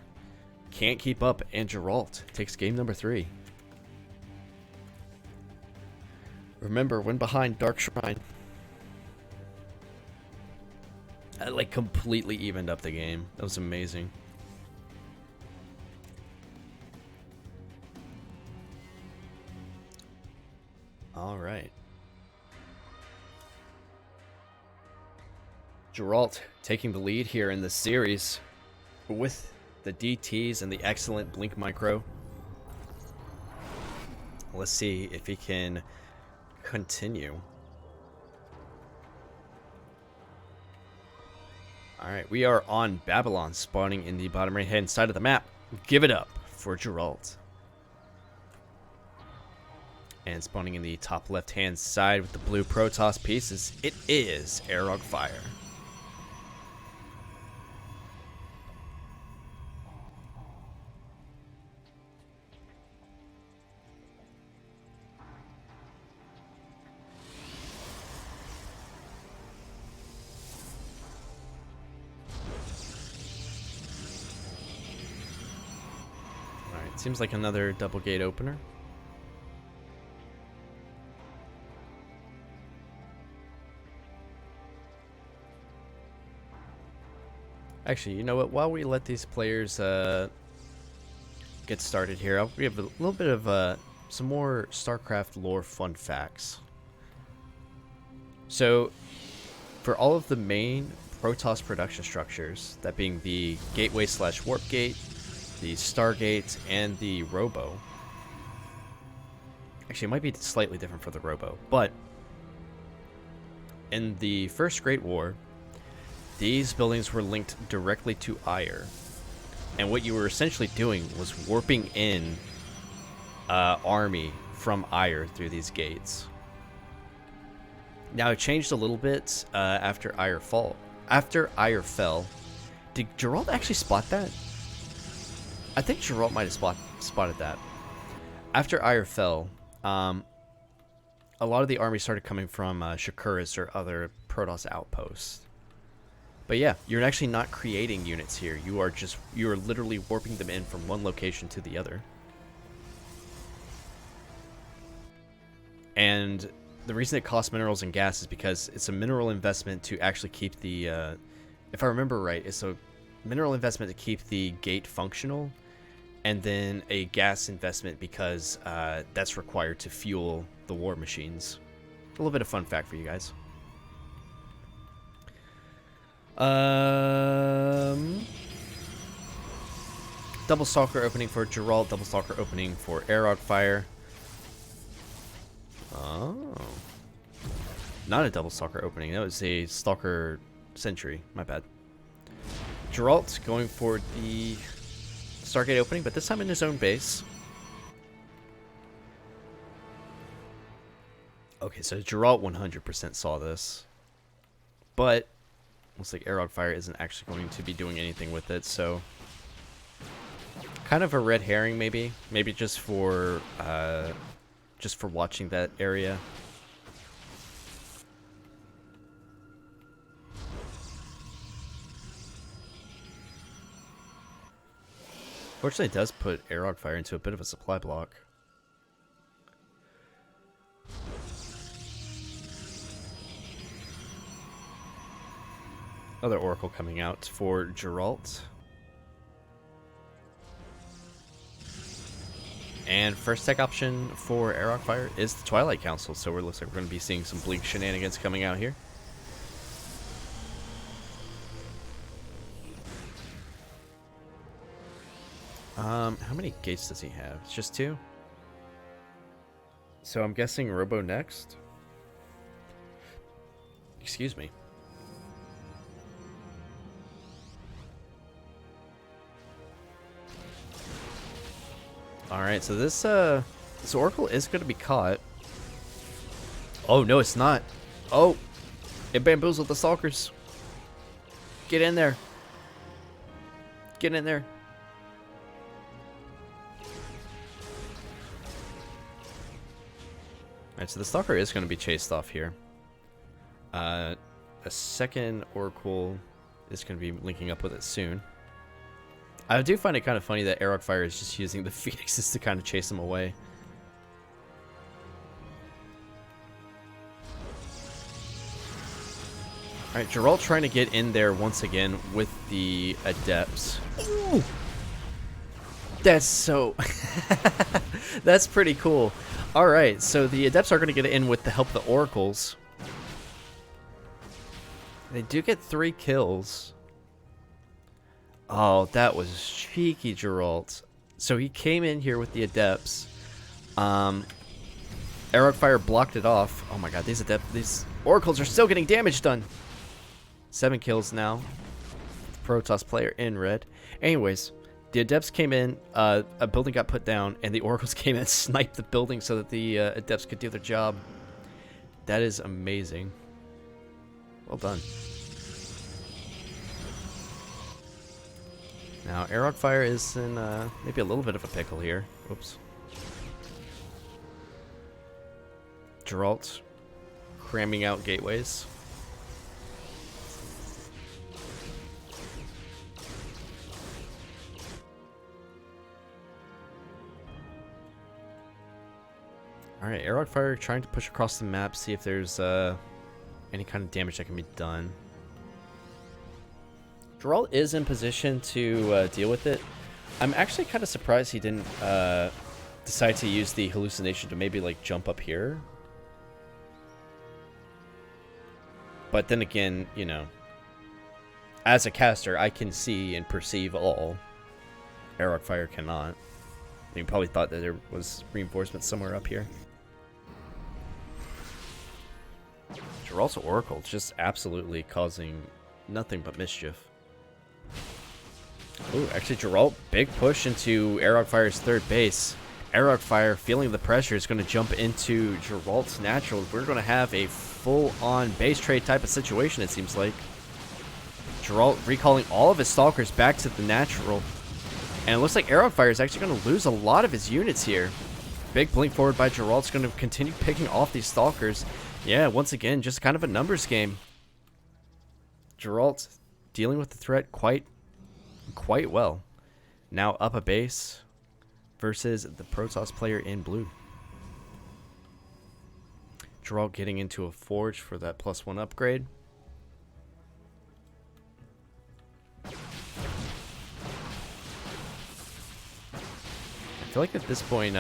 can't keep up, and Geralt takes game number 3. Remember, when behind Dark Shrine. That, like, completely evened up the game. That was amazing. All right. Geralt taking the lead here in this series with the DTs and the excellent Blink Micro. Let's see if he can continue. Alright, we are on Babylon, spawning in the bottom right hand side of the map. Give it up for Geralt. And spawning in the top left hand side with the blue Protoss pieces, it is Arogfire. Seems like another double gate opener. Actually, you know what? While we let these players get started here, we have a little bit of some more StarCraft lore fun facts. So, for all of the main Protoss production structures, that being the Gateway/Warp Gate, the Stargate, and the Robo. Actually, it might be slightly different for the Robo, but in the First Great War, these buildings were linked directly to Ire, and what you were essentially doing was warping in army from Ire through these gates. Now, it changed a little bit after Ire fell. Did Geralt actually spot that? I think Geralt might have spotted that. After Ire fell, a lot of the army started coming from Shakuras or other Protoss outposts. But yeah, you're actually not creating units here. You are literally warping them in from one location to the other. And the reason it costs minerals and gas is because it's a mineral investment to actually keep the, if I remember right, it's a mineral investment to keep the gate functional, and then a gas investment because that's required to fuel the war machines. A little bit of fun fact for you guys. Double Stalker opening for Geralt, double Stalker opening for Arogfire. Oh. Not a double Stalker opening, that was a Stalker Sentry, my bad. Geralt going for the Stargate opening, but this time in his own base. Okay, so Geralt 100% saw this. But looks like Arogfire isn't actually going to be doing anything with it, so kind of a red herring maybe. Maybe just for watching that area. Fortunately, it does put Arogfire into a bit of a supply block. Other Oracle coming out for Geralt. And first tech option for Arogfire is the Twilight Council, so it looks like we're going to be seeing some Blink shenanigans coming out here. How many gates does he have? It's just 2? So I'm guessing Robo next? Excuse me. Alright, so this Oracle is going to be caught. Oh, no, it's not. Oh, it bamboozled the Stalkers. Get in there. Get in there. Alright, so the Stalker is going to be chased off here. A second Oracle is going to be linking up with it soon. I do find it kind of funny that Aerok Fire is just using the Phoenixes to kind of chase them away. Alright, Geralt trying to get in there once again with the Adepts. Ooh! That's so... That's pretty cool. Alright, so the Adepts are going to get in with the help of the Oracles. They do get 3 kills. Oh, that was cheeky, Geralt. So he came in here with the Adepts. Aerok Fire blocked it off. Oh my god, these Oracles are still getting damage done. 7 kills now. Protoss player in red. Anyways, the Adepts came in, a building got put down, and the Oracles came in and sniped the building so that the Adepts could do their job. That is amazing. Well done. Now, Aerok Fire is in maybe a little bit of a pickle here. Oops. Geralt cramming out gateways. Alright, Aerok Fire trying to push across the map, see if there's any kind of damage that can be done. Geralt is in position to deal with it. I'm actually kind of surprised he didn't decide to use the hallucination to maybe like jump up here. But then again, you know, as a caster, I can see and perceive all. Aerok Fire cannot. You probably thought that there was reinforcements somewhere up here. Geralt's Oracle just absolutely causing nothing but mischief. Ooh, actually Geralt, big push into Aerok Fire's third base. Aerok Fire, feeling the pressure, is going to jump into Geralt's natural. We're going to have a full-on base trade type of situation, it seems like. Geralt recalling all of his Stalkers back to the natural. And it looks like Aerok Fire is actually going to lose a lot of his units here. Big blink forward by Geralt's going to continue picking off these Stalkers. Yeah, once again, just kind of a numbers game. Geralt dealing with the threat quite well. Now up a base versus the Protoss player in blue. Geralt getting into a forge for that +1 upgrade. I feel like at this point,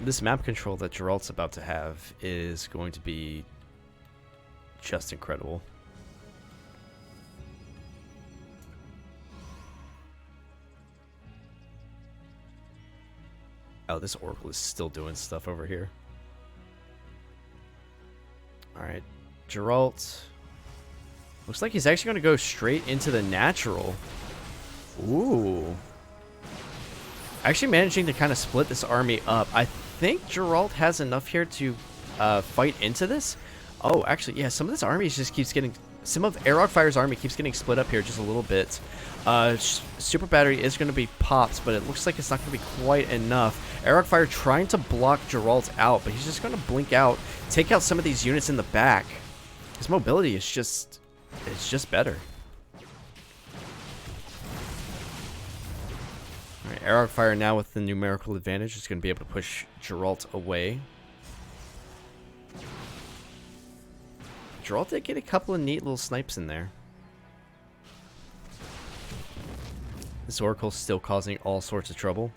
this map control that Geralt's about to have is going to be just incredible. Oh, this Oracle is still doing stuff over here. Alright, Geralt. Looks like he's actually going to go straight into the natural. Ooh. Actually managing to kind of split this army up. I think Geralt has enough here to fight into this. Oh, actually, yeah, some of this army just keeps getting... Some of Aerok Fire's army keeps getting split up here just a little bit. Super Battery is going to be popped, but it looks like it's not going to be quite enough. Aerok Fire trying to block Geralt out, but he's just going to blink out, take out some of these units in the back. His mobility is just... It's just better. Alright, Aerok Fire now with the numerical advantage is going to be able to push Geralt away. Geralt did get a couple of neat little snipes in there. This Oracle's still causing all sorts of trouble.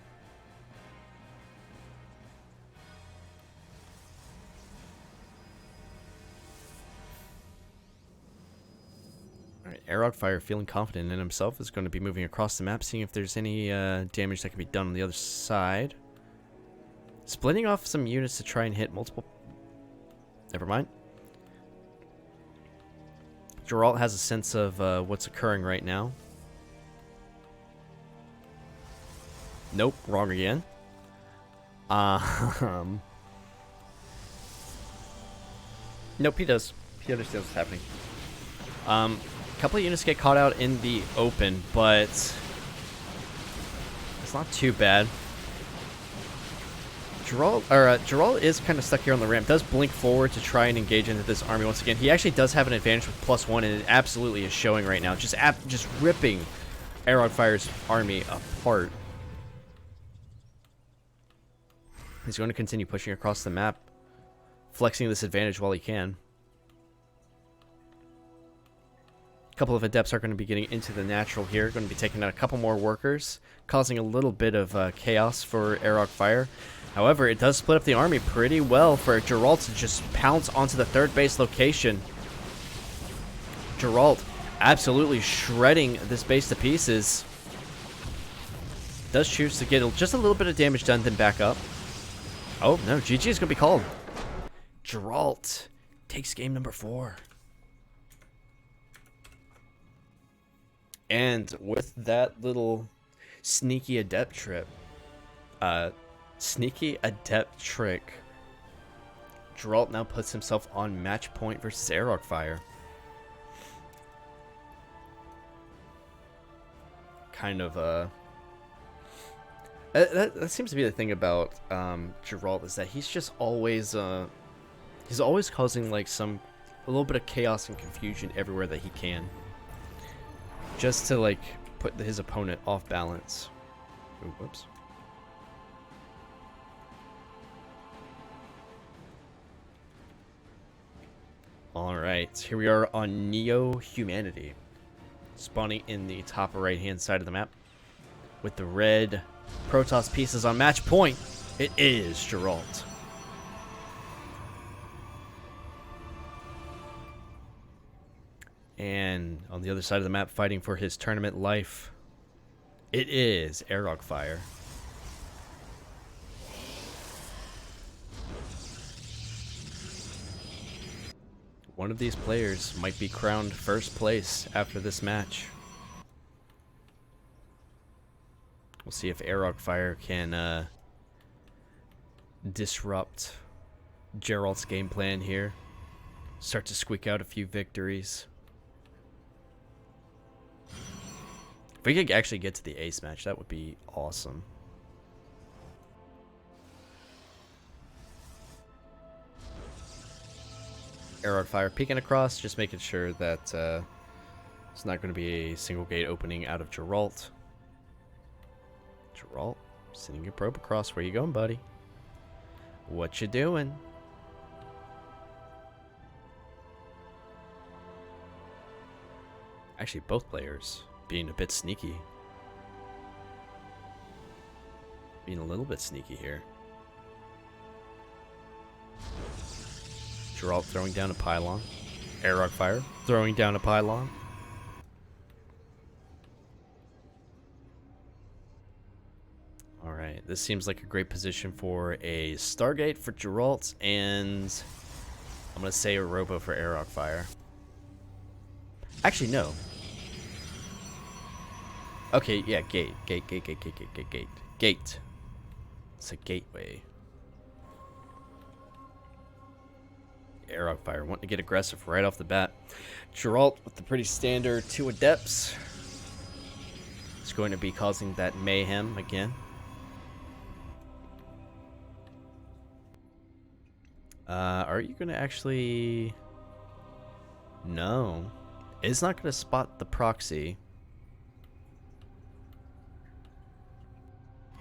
Alright, Aerok Fire, feeling confident in himself, is going to be moving across the map, seeing if there's any damage that can be done on the other side. Splitting off some units to try and hit multiple... Never mind. Geralt has a sense of what's occurring right now. Nope, wrong again. Nope, he does. He understands what's happening. A couple of units get caught out in the open, but it's not too bad. Geralt is kind of stuck here on the ramp. Does blink forward to try and engage into this army once again. He actually does have an advantage with +1, and it absolutely is showing right now. Just ripping Arog Fire's army apart. He's going to continue pushing across the map, flexing this advantage while he can. A couple of adepts are going to be getting into the natural here. Going to be taking out a couple more workers, causing a little bit of chaos for Arog Fire. However, it does split up the army pretty well for Geralt to just pounce onto the third base location. Geralt absolutely shredding this base to pieces. Does choose to get just a little bit of damage done, then back up. Oh, no, GG is going to be called. Geralt takes game number 4. And with that little sneaky adept trick, Geralt now puts himself on match point versus Arog Fire. Kind of, that seems to be the thing about Geralt, is that he's just always he's always causing like a little bit of chaos and confusion everywhere that he can, just to like put his opponent off balance. Ooh, whoops. All right, here we are on Neo Humanity, spawning in the top right hand side of the map with the red Protoss pieces on match point. It is Geralt. And on the other side of the map, fighting for his tournament life, it is Arog Fire. One of these players might be crowned first place after this match. We'll see if Arog Fire can disrupt Geralt's game plan here. Start to squeak out a few victories. If we could actually get to the ace match, that would be awesome. Arog Fire peeking across, just making sure that it's not going to be a single gate opening out of Geralt. Geralt, sending your probe across. Where you going, buddy? What you doing? Actually, both players being a bit sneaky. Being a little bit sneaky here. Geralt throwing down a pylon. Arog Fire throwing down a pylon. Alright, this seems like a great position for a Stargate for Geralt, and I'm going to say a Robo for Arog Fire. Actually, no. Okay, yeah, gate. Gate. It's a gateway. Arog Fire wanting to get aggressive right off the bat. Geralt with the pretty standard 2 adepts. It's going to be causing that mayhem again. Are you going to actually... No. It's not going to spot the proxy.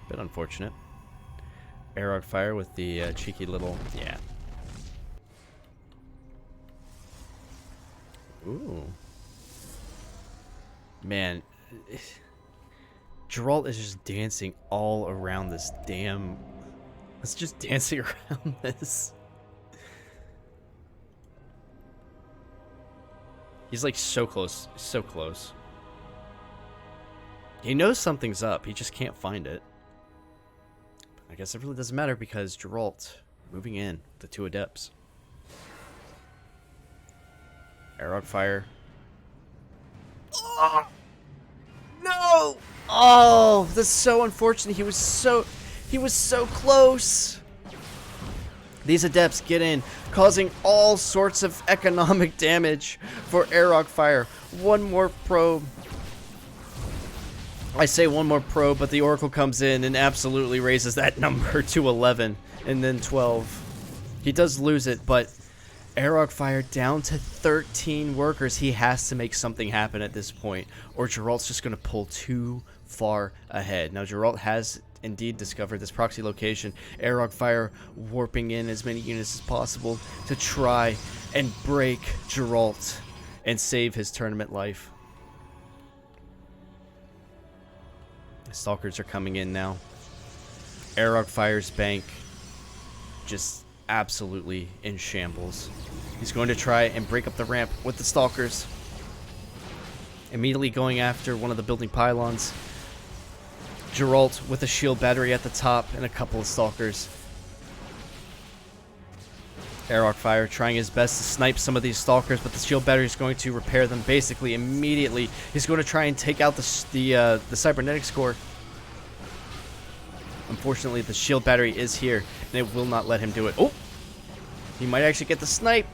Bit unfortunate. Arog Fire with the cheeky little... Yeah. Ooh. Man. Geralt is just dancing all around this damn... It's just dancing around this. He's like so close. So close. He knows something's up. He just can't find it. I guess it really doesn't matter because Geralt moving in, the 2 adepts. Arrow fire. Oh, no! Oh, that's so unfortunate. He was so close. These adepts get in, causing all sorts of economic damage for Arrow fire. One more probe. I say one more probe, but the Oracle comes in and absolutely raises that number to 11 and then 12. He does lose it, but Arog Fire down to 13 workers. He has to make something happen at this point, or Geralt's just going to pull too far ahead. Now, Geralt has indeed discovered this proxy location. Arog Fire warping in as many units as possible to try and break Geralt and save his tournament life. The Stalkers are coming in now. Arog Fire's bank just absolutely in shambles. He's going to try and break up the ramp with the Stalkers. Immediately going after one of the building pylons. Geralt with a shield battery at the top and a couple of Stalkers. Arog Fire trying his best to snipe some of these Stalkers, but the shield battery is going to repair them basically immediately. He's going to try and take out the cybernetics core. Unfortunately, the shield battery is here, and it will not let him do it. Oh! He might actually get the snipe.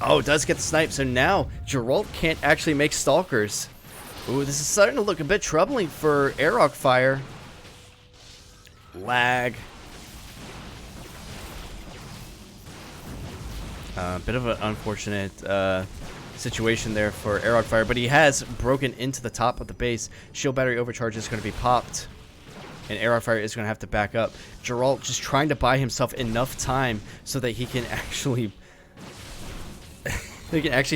Oh, does get the snipe. So now, Geralt can't actually make Stalkers. Ooh, this is starting to look a bit troubling for Arog Fire. Lag. Bit of an unfortunate situation there for Arog Fire, but he has broken into the top of the base. Shield battery overcharge is going to be popped, and Arog Fire is going to have to back up. Geralt just trying to buy himself enough time so that he can actually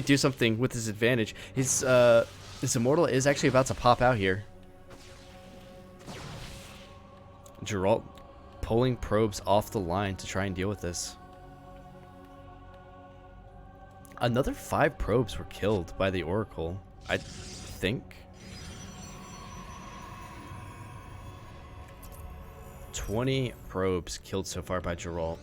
do something with his advantage. His Immortal is actually about to pop out here. Geralt pulling probes off the line to try and deal with this. Another 5 probes were killed by the Oracle, I think. 20 probes killed so far by Geralt.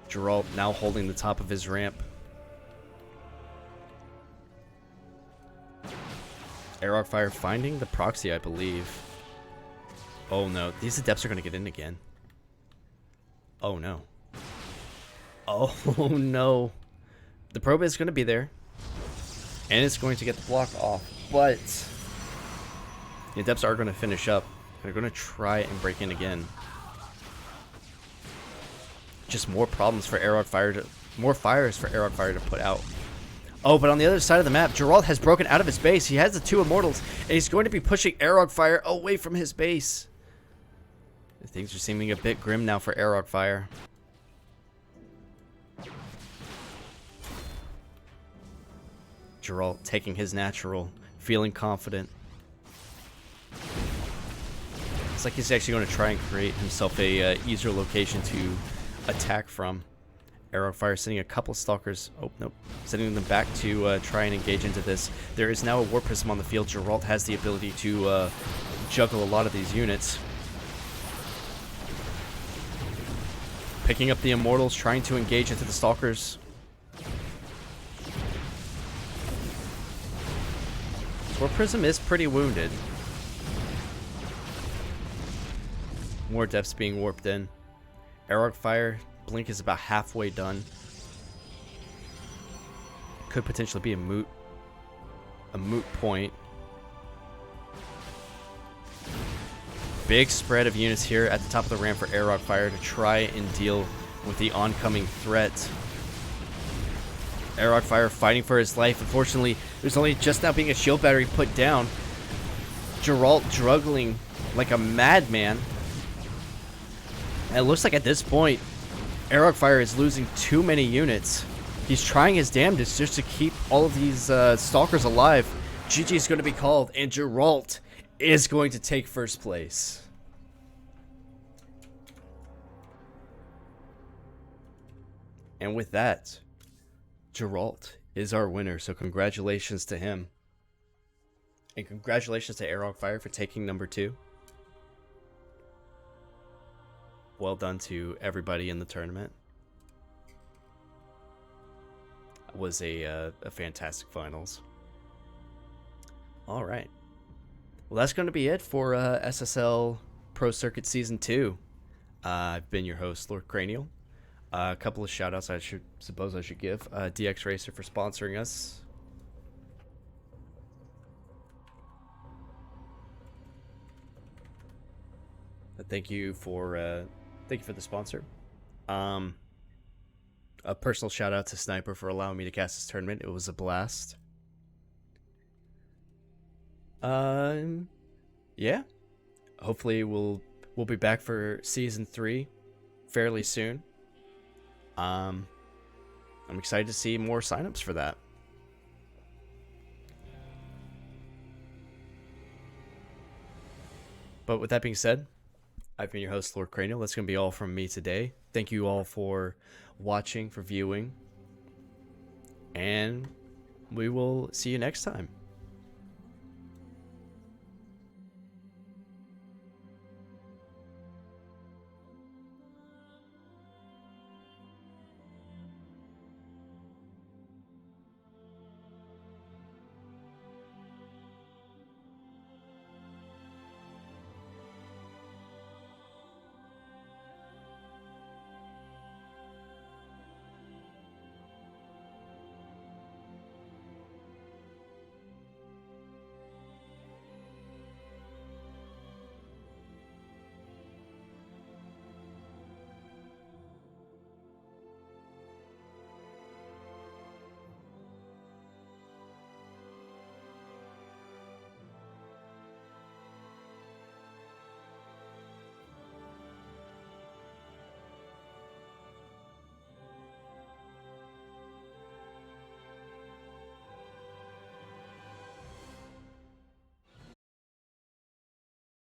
Geralt now holding the top of his ramp. Arog Fire finding the proxy, I believe. Oh no, these adepts are going to get in again. Oh no. Oh no. The probe is going to be there. And it's going to get the block off. But the adepts are going to finish up. They're going to try and break in again. Just more problems for Arog Fire to... More fires for Arog Fire to put out. Oh, but on the other side of the map, Geralt has broken out of his base. He has the 2 Immortals, and he's going to be pushing Arog Fire away from his base. Things are seeming a bit grim now for Arog Fire. Geralt taking his natural, feeling confident. It's like he's actually going to try and create himself a easier location to attack from. Arog Fire sending a couple Stalkers. Oh, nope. Sending them back to try and engage into this. There is now a War Prism on the field. Geralt has the ability to juggle a lot of these units. Picking up the Immortals, trying to engage into the Stalkers. War Prism is pretty wounded. More depths being warped in. Arog Fire, Blink is about halfway done. Could potentially be a moot point. Big spread of units here at the top of the ramp for Arog Fire to try and deal with the oncoming threat. Arog Fire fighting for his life. Unfortunately, there's only just now being a shield battery put down. Geralt struggling like a madman. And it looks like at this point, Arog Fire is losing too many units. He's trying his damnedest just to keep all of these Stalkers alive. GG is going to be called, and Geralt is going to take first place. And with that, Geralt is our winner, so congratulations to him. And congratulations to Airhawk Fire for taking number 2. Well done to everybody in the tournament. It was a fantastic finals. All right. Well, that's going to be it for SSL Pro Circuit Season 2. I've been your host, Lord Cranial. A couple of shout-outs I should give. DXRacer for sponsoring us. Thank you for the sponsor. A personal shout-out to Sniper for allowing me to cast this tournament. It was a blast. Yeah. Hopefully we'll be back for Season 3 fairly soon. I'm excited to see more signups for that. But with that being said, I've been your host, Lord Cranial. That's going to be all from me today. Thank you all for watching, for viewing, and we will see you next time.